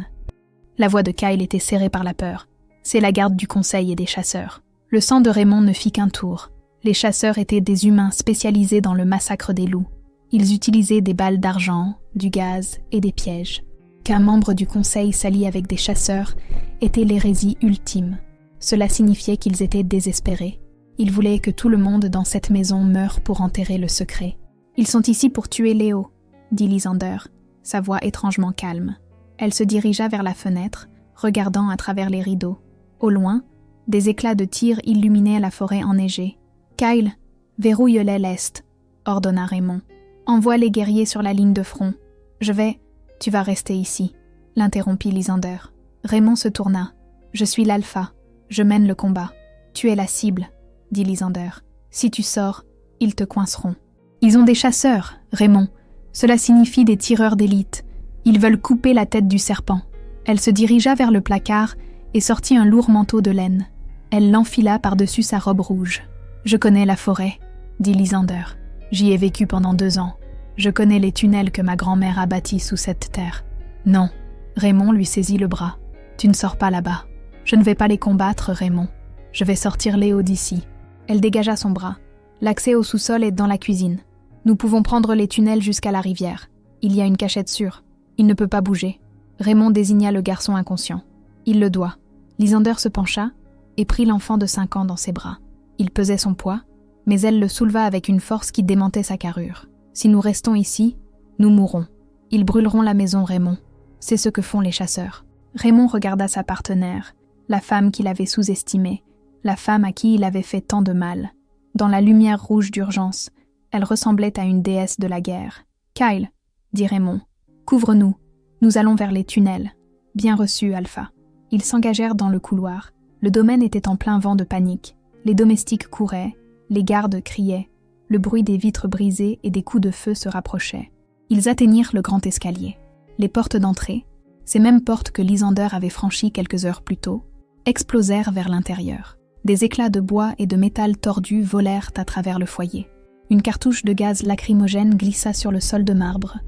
Speaker 1: La voix de Kyle était serrée par la peur. « C'est la garde du conseil et des chasseurs. » Le sang de Raymond ne fit qu'un tour. Les chasseurs étaient des humains spécialisés dans le massacre des loups. Ils utilisaient des balles d'argent, du gaz et des pièges. Qu'un membre du conseil s'allie avec des chasseurs était l'hérésie ultime. Cela signifiait qu'ils étaient désespérés. Ils voulaient que tout le monde dans cette maison meure pour enterrer le secret. « Ils sont ici pour tuer Léo », dit Lysander, sa voix étrangement calme. Elle se dirigea vers la fenêtre, regardant à travers les rideaux. Au loin, des éclats de tir illuminaient la forêt enneigée. « Kyle, verrouille-les l'est », ordonna Raymond. « Envoie les guerriers sur la ligne de front. Je vais... » « Tu vas rester ici », l'interrompit Lysander. Raymond se tourna. « Je suis l'alpha. Je mène le combat. Tu es la cible, » dit Lysander. « Si tu sors, ils te coinceront. » « Ils ont des chasseurs, Raymond. Cela signifie des tireurs d'élite. Ils veulent couper la tête du serpent. » Elle se dirigea vers le placard et sortit un lourd manteau de laine. Elle l'enfila par-dessus sa robe rouge. « Je connais la forêt, » dit Lysander. « J'y ai vécu pendant 2 ans. Je connais les tunnels que ma grand-mère a bâtis sous cette terre. » « Non. » Raymond lui saisit le bras. « Tu ne sors pas là-bas. Je ne vais pas les combattre, Raymond. Je vais sortir Léo d'ici. » Elle dégagea son bras. « L'accès au sous-sol est dans la cuisine. Nous pouvons prendre les tunnels jusqu'à la rivière. Il y a une cachette sûre. Il ne peut pas bouger. » Raymond désigna le garçon inconscient. « Il le doit. » Lysander se pencha et prit l'enfant de 5 ans dans ses bras. Il pesait son poids, mais elle le souleva avec une force qui démentait sa carrure. « Si nous restons ici, nous mourrons. Ils brûleront la maison, Raymond. C'est ce que font les chasseurs. » Raymond regarda sa partenaire, la femme qu'il avait sous-estimée, la femme à qui il avait fait tant de mal. Dans la lumière rouge d'urgence, elle ressemblait à une déesse de la guerre. « Kyle, » dit Raymond, « couvre-nous. Nous allons vers les tunnels. » « Bien reçu, Alpha. » Ils s'engagèrent dans le couloir. Le domaine était en plein vent de panique. Les domestiques couraient, les gardes criaient. Le bruit des vitres brisées et des coups de feu se rapprochait. Ils atteignirent le grand escalier. Les portes d'entrée, ces mêmes portes que Lysander avait franchies quelques heures plus tôt, explosèrent vers l'intérieur. Des éclats de bois et de métal tordu volèrent à travers le foyer. Une cartouche de gaz lacrymogène glissa sur le sol de marbre,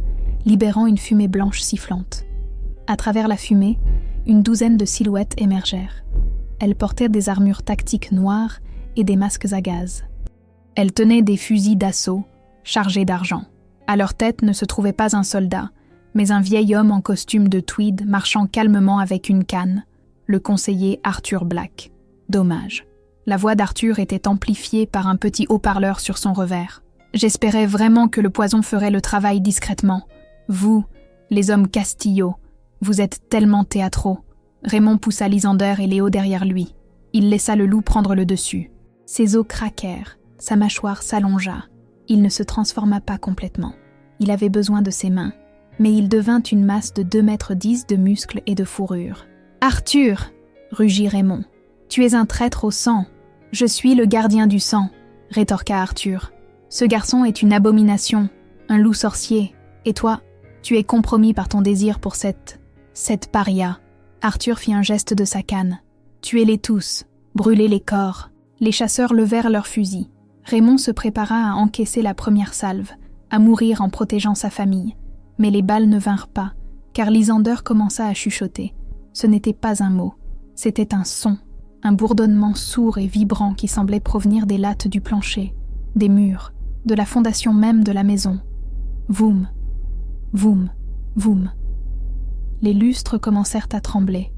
Speaker 1: libérant une fumée blanche sifflante. À travers la fumée, une 12aine de silhouettes émergèrent. Elles portaient des armures tactiques noires et des masques à gaz. Elles tenaient des fusils d'assaut, chargés d'argent. À leur tête ne se trouvait pas un soldat, mais un vieil homme en costume de tweed marchant calmement avec une canne, le conseiller Arthur Black. Dommage. La voix d'Arthur était amplifiée par un petit haut-parleur sur son revers. J'espérais vraiment que le poison ferait le travail discrètement. Vous, les hommes Castillo, vous êtes tellement théâtraux. » Raymond poussa Lysander et Léo derrière lui. Il laissa le loup prendre le dessus. Ses os craquèrent, sa mâchoire s'allongea. Il ne se transforma pas complètement. Il avait besoin de ses mains, mais il devint une masse de 2,10 mètres de muscles et de fourrure. « Arthur !» rugit Raymond. « Tu es un traître au sang. Je suis le gardien du sang, » rétorqua Arthur. « Ce garçon est une abomination, un loup sorcier, et toi, tu es compromis par ton désir pour cette paria. » Arthur fit un geste de sa canne. « Tuez-les tous, brûlez les corps. » Les chasseurs levèrent leurs fusils. Raymond se prépara à encaisser la première salve, à mourir en protégeant sa famille. Mais les balles ne vinrent pas, car Lysander commença à chuchoter. Ce n'était pas un mot, c'était un son, un bourdonnement sourd et vibrant qui semblait provenir des lattes du plancher, des murs, de la fondation même de la maison. Voum, voum, voum. Les lustres commencèrent à trembler.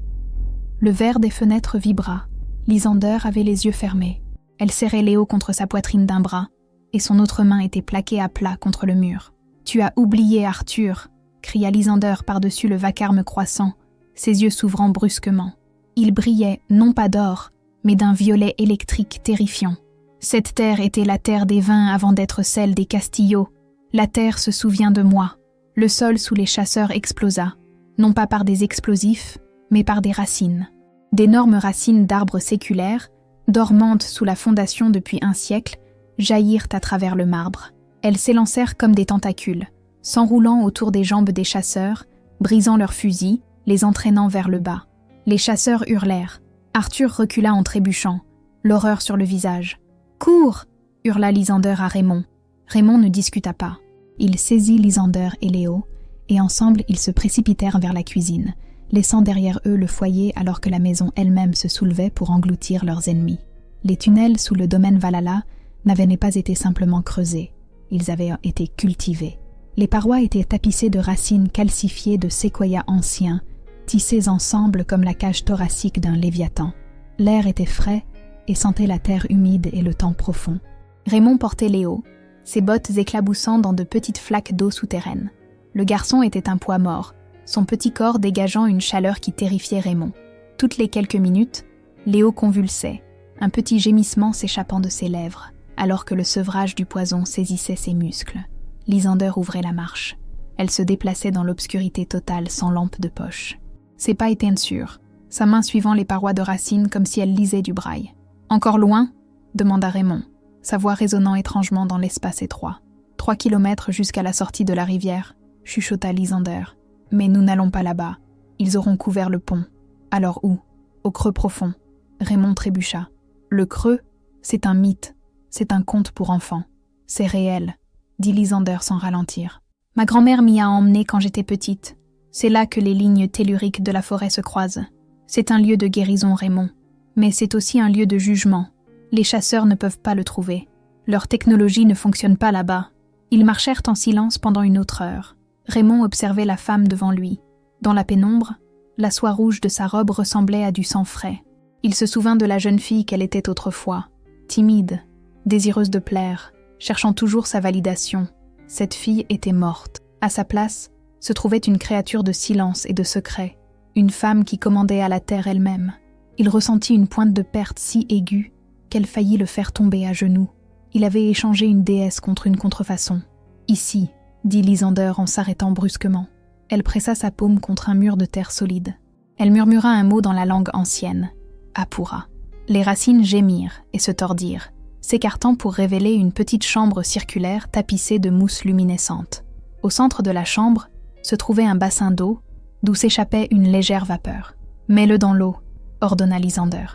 Speaker 1: Le verre des fenêtres vibra. Lysander avait les yeux fermés. Elle serrait Léo contre sa poitrine d'un bras, et son autre main était plaquée à plat contre le mur. « Tu as oublié Arthur !» cria Lysander par-dessus le vacarme croissant, ses yeux s'ouvrant brusquement. Ils brillaient non pas d'or, mais d'un violet électrique terrifiant. Cette terre était la terre des vins avant d'être celle des Castillo. La terre se souvient de moi. Le sol sous les chasseurs explosa, non pas par des explosifs, mais par des racines. D'énormes racines d'arbres séculaires, dormantes sous la fondation depuis un siècle, jaillirent à travers le marbre. Elles s'élancèrent comme des tentacules, s'enroulant autour des jambes des chasseurs, brisant leurs fusils, les entraînant vers le bas. Les chasseurs hurlèrent. Arthur recula en trébuchant, l'horreur sur le visage. « Cours !» hurla Lysander à Raymond. Raymond ne discuta pas. Il saisit Lysander et Léo, et ensemble ils se précipitèrent vers la cuisine, laissant derrière eux le foyer alors que la maison elle-même se soulevait pour engloutir leurs ennemis. Les tunnels sous le domaine Valhalla n'avaient pas été simplement creusés, ils avaient été cultivés. Les parois étaient tapissées de racines calcifiées de séquoias anciens, tissées ensemble comme la cage thoracique d'un léviathan. L'air était frais et sentait la terre humide et le temps profond. Raymond portait Léo, ses bottes éclaboussant dans de petites flaques d'eau souterraines. Le garçon était un poids mort, son petit corps dégageant une chaleur qui terrifiait Raymond. Toutes les quelques minutes, Léo convulsait, un petit gémissement s'échappant de ses lèvres, alors que le sevrage du poison saisissait ses muscles. Lysander ouvrait la marche. Elle se déplaçait dans l'obscurité totale sans lampe de poche. Ses pas étaient sûrs, sa main suivant les parois de racines comme si elle lisait du braille. « Encore loin ?» demanda Raymond, sa voix résonnant étrangement dans l'espace étroit. « 3 kilomètres jusqu'à la sortie de la rivière, » chuchota Lysander. « Mais nous n'allons pas là-bas. Ils auront couvert le pont. Alors où ? Au creux profond. » Raymond trébucha. « Le creux, c'est un mythe. C'est un conte pour enfants. C'est réel, » dit Lysander sans ralentir. « Ma grand-mère m'y a emmené quand j'étais petite. C'est là que les lignes telluriques de la forêt se croisent. C'est un lieu de guérison, Raymond. Mais c'est aussi un lieu de jugement. Les chasseurs ne peuvent pas le trouver. Leur technologie ne fonctionne pas là-bas. » Ils marchèrent en silence pendant une autre heure. Raymond observait la femme devant lui. Dans la pénombre, la soie rouge de sa robe ressemblait à du sang frais. Il se souvint de la jeune fille qu'elle était autrefois, timide, désireuse de plaire, cherchant toujours sa validation. Cette fille était morte. À sa place, se trouvait une créature de silence et de secret, une femme qui commandait à la terre elle-même. Il ressentit une pointe de perte si aiguë qu'elle faillit le faire tomber à genoux. Il avait échangé une déesse contre une contrefaçon. « Ici », dit Lysander en s'arrêtant brusquement. Elle pressa sa paume contre un mur de terre solide. Elle murmura un mot dans la langue ancienne. « Apura ». Les racines gémirent et se tordirent, s'écartant pour révéler une petite chambre circulaire tapissée de mousse luminescente. Au centre de la chambre se trouvait un bassin d'eau d'où s'échappait une légère vapeur. « Mets-le dans l'eau », ordonna Lysander.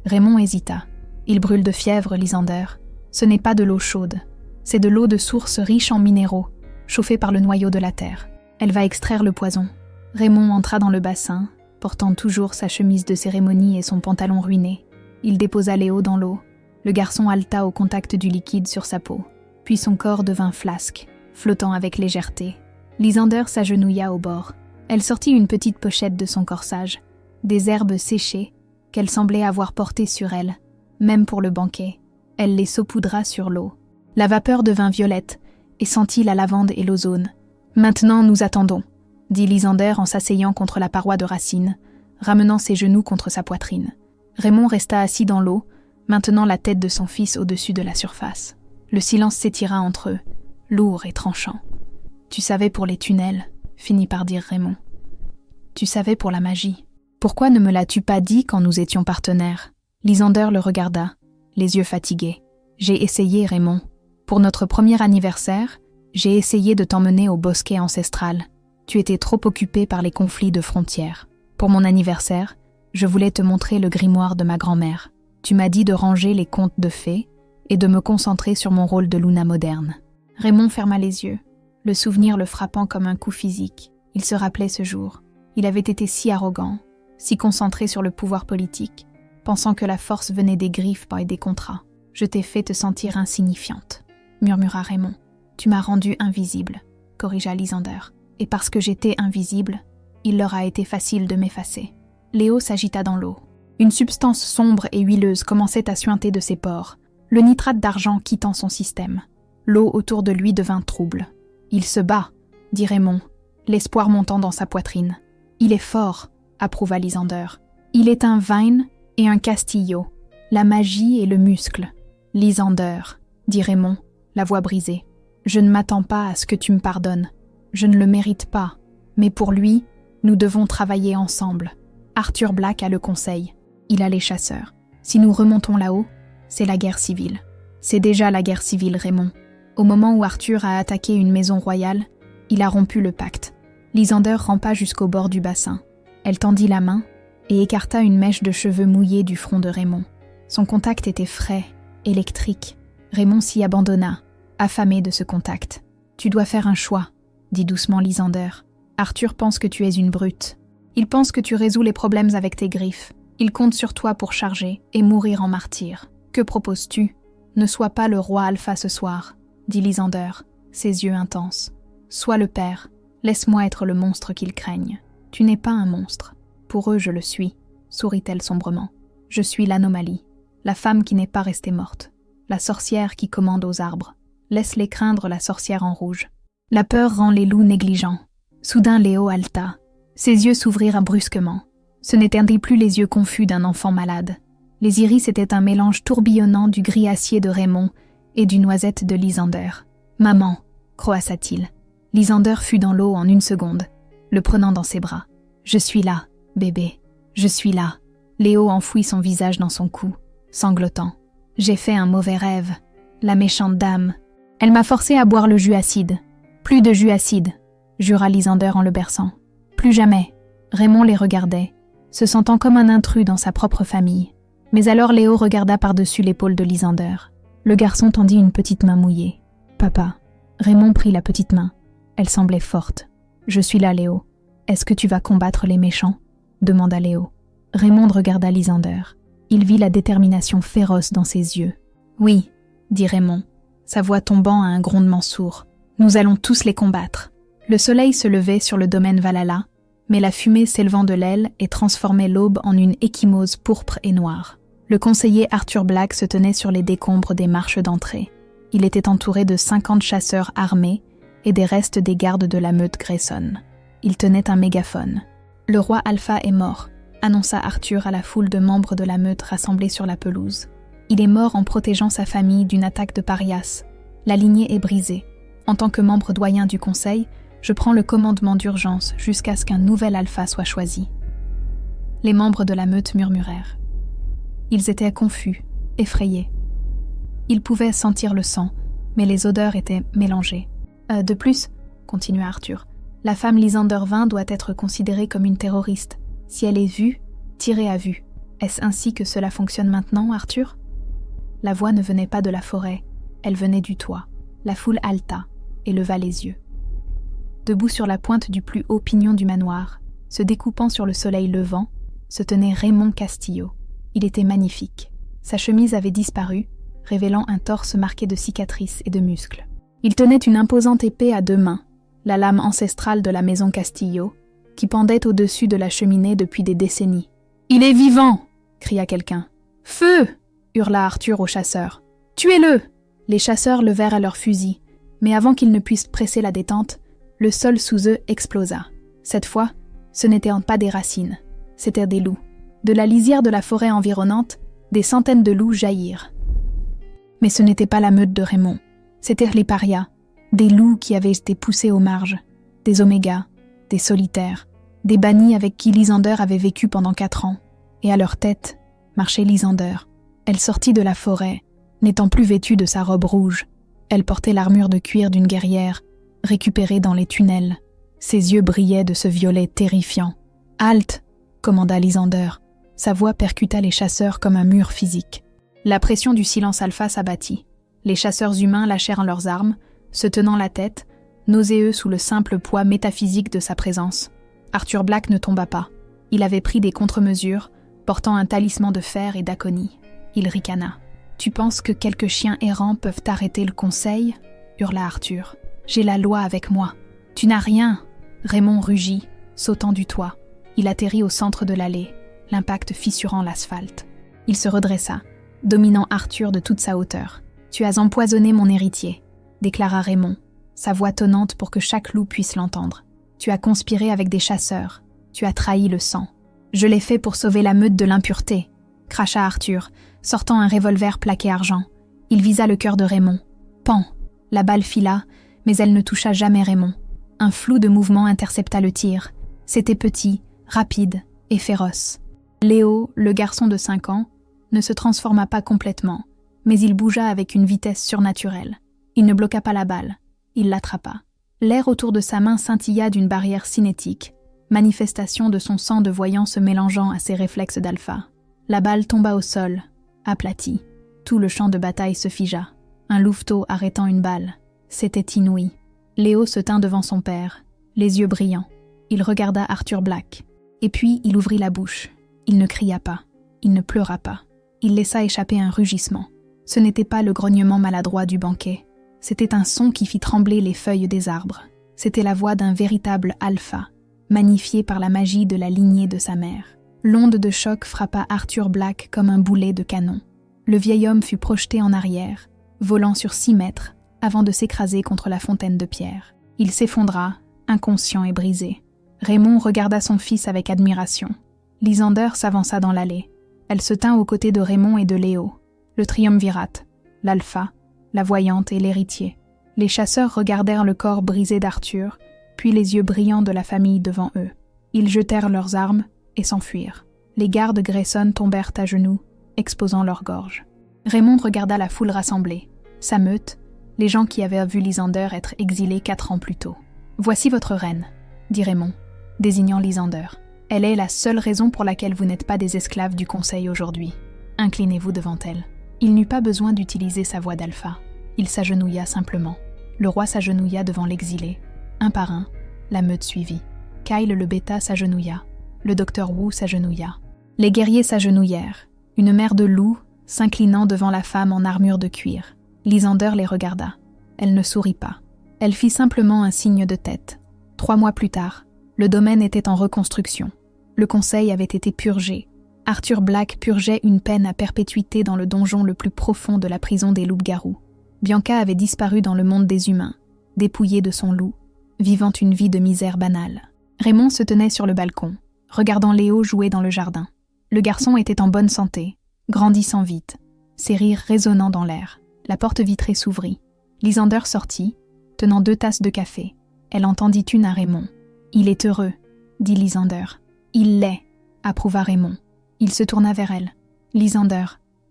Speaker 1: Raymond hésita. « Il brûle de fièvre, Lysander. Ce n'est pas de l'eau chaude. C'est de l'eau de source riche en minéraux, chauffée par le noyau de la terre. Elle va extraire le poison. » Raymond entra dans le bassin, portant toujours sa chemise de cérémonie et son pantalon ruiné. Il déposa Léo dans l'eau. Le garçon haleta au contact du liquide sur sa peau. Puis son corps devint flasque, flottant avec légèreté. Lysander s'agenouilla au bord. Elle sortit une petite pochette de son corsage, des herbes séchées qu'elle semblait avoir portées sur elle, même pour le banquet. Elle les saupoudra sur l'eau. La vapeur devint violette et sentit la lavande et l'ozone. « Maintenant, nous attendons », dit Lysander en s'asseyant contre la paroi de racine, ramenant ses genoux contre sa poitrine. Raymond resta assis dans l'eau, maintenant la tête de son fils au-dessus de la surface. Le silence s'étira entre eux, lourd et tranchant. « Tu savais pour les tunnels », finit par dire Raymond. « Tu savais pour la magie. Pourquoi ne me l'as-tu pas dit quand nous étions partenaires ?» Lysander le regarda, les yeux fatigués. « J'ai essayé, Raymond. Pour notre premier anniversaire, j'ai essayé de t'emmener au bosquet ancestral. Tu étais trop occupé par les conflits de frontières. Pour mon anniversaire, je voulais te montrer le grimoire de ma grand-mère. Tu m'as dit de ranger les contes de fées et de me concentrer sur mon rôle de Luna moderne. » Raymond ferma les yeux, le souvenir le frappant comme un coup physique. Il se rappelait ce jour. Il avait été si arrogant, si concentré sur le pouvoir politique, pensant que la force venait des griffes et des contrats. « Je t'ai fait te sentir insignifiante, » murmura Raymond. « Tu m'as rendu invisible, » corrigea Lysander. « Et parce que j'étais invisible, il leur a été facile de m'effacer. » Léo s'agita dans l'eau. Une substance sombre et huileuse commençait à suinter de ses pores, le nitrate d'argent quittant son système. L'eau autour de lui devint trouble. « Il se bat », dit Raymond, l'espoir montant dans sa poitrine. « Il est fort », approuva Lysander. « Il est un Vine et un Castillo, la magie et le muscle. » « Lysander, » dit Raymond, la voix brisée. « Je ne m'attends pas à ce que tu me pardonnes. Je ne le mérite pas. Mais pour lui, nous devons travailler ensemble. » Arthur Black a le conseil. Il a les chasseurs. Si nous remontons là-haut, c'est la guerre civile. C'est déjà la guerre civile, Raymond. Au moment où Arthur a attaqué une maison royale, il a rompu le pacte. Lysander rampa jusqu'au bord du bassin. Elle tendit la main et écarta une mèche de cheveux mouillés du front de Raymond. Son contact était frais, électrique. Raymond s'y abandonna, affamé de ce contact. « Tu dois faire un choix », dit doucement Lysander. « Arthur pense que tu es une brute. Il pense que tu résous les problèmes avec tes griffes. Il compte sur toi pour charger et mourir en martyr. Que proposes-tu ? Ne sois pas le roi alpha ce soir, » dit Lysander, ses yeux intenses. « Sois le père. Laisse-moi être le monstre qu'ils craignent. Tu n'es pas un monstre. Pour eux, je le suis, » sourit-elle sombrement. « Je suis l'anomalie. La femme qui n'est pas restée morte, la sorcière qui commande aux arbres. Laisse-les craindre la sorcière en rouge. La peur rend les loups négligents. » Soudain Léo haleta. Ses yeux s'ouvrirent brusquement. Ce n'étaient plus les yeux confus d'un enfant malade. Les iris étaient un mélange tourbillonnant du gris acier de Raymond et du noisette de Lysander. « Maman !» croassa-t-il. Lysander fut dans l'eau en une seconde, le prenant dans ses bras. « Je suis là, bébé. Je suis là. » Léo enfouit son visage dans son cou, sanglotant. « J'ai fait un mauvais rêve. La méchante dame. Elle m'a forcé à boire le jus acide. Plus de jus acide, » jura Lysander en le berçant. « Plus jamais. » Raymond les regardait, se sentant comme un intrus dans sa propre famille. Mais alors Léo regarda par-dessus l'épaule de Lysander. Le garçon tendit une petite main mouillée. « Papa. » Raymond prit la petite main. Elle semblait forte. « Je suis là, Léo. Est-ce que tu vas combattre les méchants ?» demanda Léo. Raymond regarda Lysander. Il vit la détermination féroce dans ses yeux. « Oui, » dit Raymond, sa voix tombant à un grondement sourd. « Nous allons tous les combattre. » Le soleil se levait sur le domaine Valhalla, mais la fumée s'élevant de l'aile et transformait l'aube en une échymose pourpre et noire. Le conseiller Arthur Black se tenait sur les décombres des marches d'entrée. Il était entouré de 50 chasseurs armés et des restes des gardes de la meute Grayson. Il tenait un mégaphone. « Le roi Alpha est mort », annonça Arthur à la foule de membres de la meute rassemblés sur la pelouse. « Il est mort en protégeant sa famille d'une attaque de parias. La lignée est brisée. En tant que membre doyen du conseil, je prends le commandement d'urgence jusqu'à ce qu'un nouvel alpha soit choisi. » Les membres de la meute murmurèrent. Ils étaient confus, effrayés. Ils pouvaient sentir le sang, mais les odeurs étaient mélangées. De plus, continua Arthur, la femme Lysander Vin doit être considérée comme une terroriste. Si elle est vue, tirée à vue. Est-ce ainsi que cela fonctionne maintenant, Arthur ? La voix ne venait pas de la forêt, elle venait du toit. La foule haleta et leva les yeux. Debout sur la pointe du plus haut pignon du manoir, se découpant sur le soleil levant, se tenait Raymond Castillo. Il était magnifique. Sa chemise avait disparu, révélant un torse marqué de cicatrices et de muscles. Il tenait une imposante épée à 2 mains, la lame ancestrale de la maison Castillo, qui pendait au-dessus de la cheminée depuis des décennies. « Il est vivant !» cria quelqu'un. « Feu !» hurla Arthur au chasseur. « Tuez-le !» Les chasseurs levèrent leurs fusils, mais avant qu'ils ne puissent presser la détente, le sol sous eux explosa. Cette fois, ce n'étaient pas des racines, c'étaient des loups. De la lisière de la forêt environnante, des centaines de loups jaillirent. Mais ce n'était pas la meute de Raymond, c'étaient les parias, des loups qui avaient été poussés aux marges, des omégas, des solitaires, des bannis avec qui Lysander avait vécu pendant 4 ans. Et à leur tête marchait Lysander. Elle sortit de la forêt, n'étant plus vêtue de sa robe rouge. Elle portait l'armure de cuir d'une guerrière, récupérée dans les tunnels. Ses yeux brillaient de ce violet terrifiant. « Halte !» commanda Lysander. Sa voix percuta les chasseurs comme un mur physique. La pression du silence alpha s'abattit. Les chasseurs humains lâchèrent leurs armes, se tenant la tête, nauséeux sous le simple poids métaphysique de sa présence. Arthur Black ne tomba pas. Il avait pris des contre-mesures, portant un talisman de fer et d'aconie. Il ricana. « Tu penses que quelques chiens errants peuvent arrêter le conseil ?» hurla Arthur. « J'ai la loi avec moi. »« Tu n'as rien !» Raymond rugit, sautant du toit. Il atterrit au centre de l'allée, l'impact fissurant l'asphalte. Il se redressa, dominant Arthur de toute sa hauteur. « Tu as empoisonné mon héritier », déclara Raymond, sa voix tonnante pour que chaque loup puisse l'entendre. « Tu as conspiré avec des chasseurs. Tu as trahi le sang. »« Je l'ai fait pour sauver la meute de l'impureté », cracha Arthur, sortant un revolver plaqué argent. Il visa le cœur de Raymond. Pan! La balle fila, mais elle ne toucha jamais Raymond. Un flou de mouvement intercepta le tir. C'était petit, rapide et féroce. Léo, le garçon de 5 ans, ne se transforma pas complètement, mais il bougea avec une vitesse surnaturelle. Il ne bloqua pas la balle, il l'attrapa. L'air autour de sa main scintilla d'une barrière cinétique, manifestation de son sang de voyant se mélangeant à ses réflexes d'alpha. La balle tomba au sol, aplatie. Tout le champ de bataille se figea. Un louveteau arrêtant une balle. C'était inouï. Léo se tint devant son père, les yeux brillants. Il regarda Arthur Black. Et puis il ouvrit la bouche. Il ne cria pas. Il ne pleura pas. Il laissa échapper un rugissement. Ce n'était pas le grognement maladroit du banquet. C'était un son qui fit trembler les feuilles des arbres. C'était la voix d'un véritable alpha, magnifié par la magie de la lignée de sa mère. L'onde de choc frappa Arthur Black comme un boulet de canon. Le vieil homme fut projeté en arrière, volant sur 6 mètres, avant de s'écraser contre la fontaine de pierre. Il s'effondra, inconscient et brisé. Raymond regarda son fils avec admiration. Lysander s'avança dans l'allée. Elle se tint aux côtés de Raymond et de Léo. Le triumvirate, l'alpha, la voyante et l'héritier. Les chasseurs regardèrent le corps brisé d'Arthur, puis les yeux brillants de la famille devant eux. Ils jetèrent leurs armes et s'enfuirent. Les gardes Grayson tombèrent à genoux, exposant leurs gorges. Raymond regarda la foule rassemblée. Sa meute, les gens qui avaient vu Lysander être exilé 4 ans plus tôt. « Voici votre reine », dit Raymond, désignant Lysander. « Elle est la seule raison pour laquelle vous n'êtes pas des esclaves du Conseil aujourd'hui. Inclinez-vous devant elle. » Il n'eut pas besoin d'utiliser sa voix d'alpha. Il s'agenouilla simplement. Le roi s'agenouilla devant l'exilé. Un par un, la meute suivit. Kyle le bêta s'agenouilla. Le docteur Wu s'agenouilla. Les guerriers s'agenouillèrent. Une mère de loup s'inclinant devant la femme en armure de cuir. Lysander les regarda. Elle ne sourit pas. Elle fit simplement un signe de tête. 3 mois plus tard, le domaine était en reconstruction. Le conseil avait été purgé. Arthur Black purgeait une peine à perpétuité dans le donjon le plus profond de la prison des loups-garous. Bianca avait disparu dans le monde des humains, dépouillée de son loup, vivant une vie de misère banale. Raymond se tenait sur le balcon, regardant Léo jouer dans le jardin. Le garçon était en bonne santé, grandissant vite, ses rires résonnant dans l'air. La porte vitrée s'ouvrit. Lysander sortit, tenant 2 tasses de café. Elle en tendit une à Raymond. « Il est heureux », dit Lysander. « Il l'est », approuva Raymond. Il se tourna vers elle. « Lysander,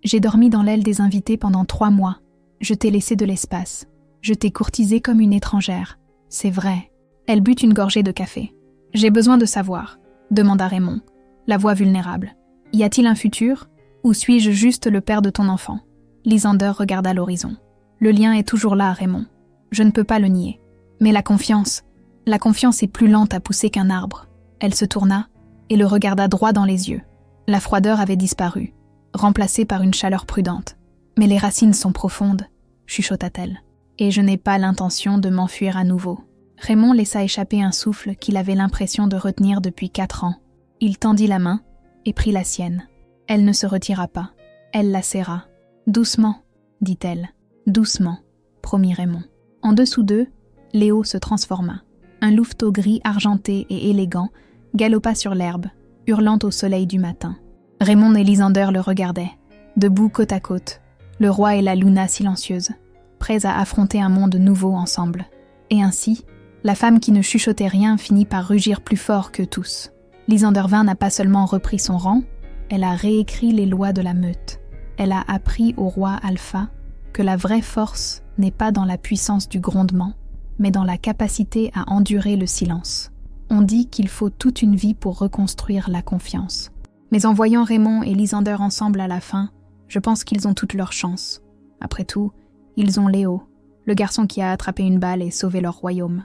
Speaker 1: j'ai dormi dans l'aile des invités pendant 3 mois. Je t'ai laissé de l'espace. Je t'ai courtisée comme une étrangère. C'est vrai. » Elle but une gorgée de café. « J'ai besoin de savoir », demanda Raymond, la voix vulnérable. « Y a-t-il un futur, ou suis-je juste le père de ton enfant ?» Lysander regarda l'horizon. « Le lien est toujours là, Raymond. Je ne peux pas le nier. Mais la confiance est plus lente à pousser qu'un arbre. » Elle se tourna et le regarda droit dans les yeux. La froideur avait disparu, remplacée par une chaleur prudente. « Mais les racines sont profondes, » chuchota-t-elle. « Et je n'ai pas l'intention de m'enfuir à nouveau. » Raymond laissa échapper un souffle qu'il avait l'impression de retenir depuis 4 ans. Il tendit la main et prit la sienne. Elle ne se retira pas. Elle la serra. « Doucement, dit-elle. Doucement, promit Raymond. En dessous d'eux, Léo se transforma. Un louveteau gris argenté et élégant galopa sur l'herbe, hurlant au soleil du matin. Raymond et Lysander le regardaient, debout côte à côte, le roi et la Luna silencieuse, prêts à affronter un monde nouveau ensemble. Et ainsi, la femme qui ne chuchotait rien finit par rugir plus fort qu'eux tous. Lysander Vane n'a pas seulement repris son rang, elle a réécrit les lois de la meute. Elle a appris au roi Alpha que la vraie force n'est pas dans la puissance du grondement, mais dans la capacité à endurer le silence. On dit qu'il faut toute une vie pour reconstruire la confiance. Mais en voyant Raymond et Lysander ensemble à la fin, je pense qu'ils ont toutes leurs chances. Après tout, ils ont Léo, le garçon qui a attrapé une balle et sauvé leur royaume.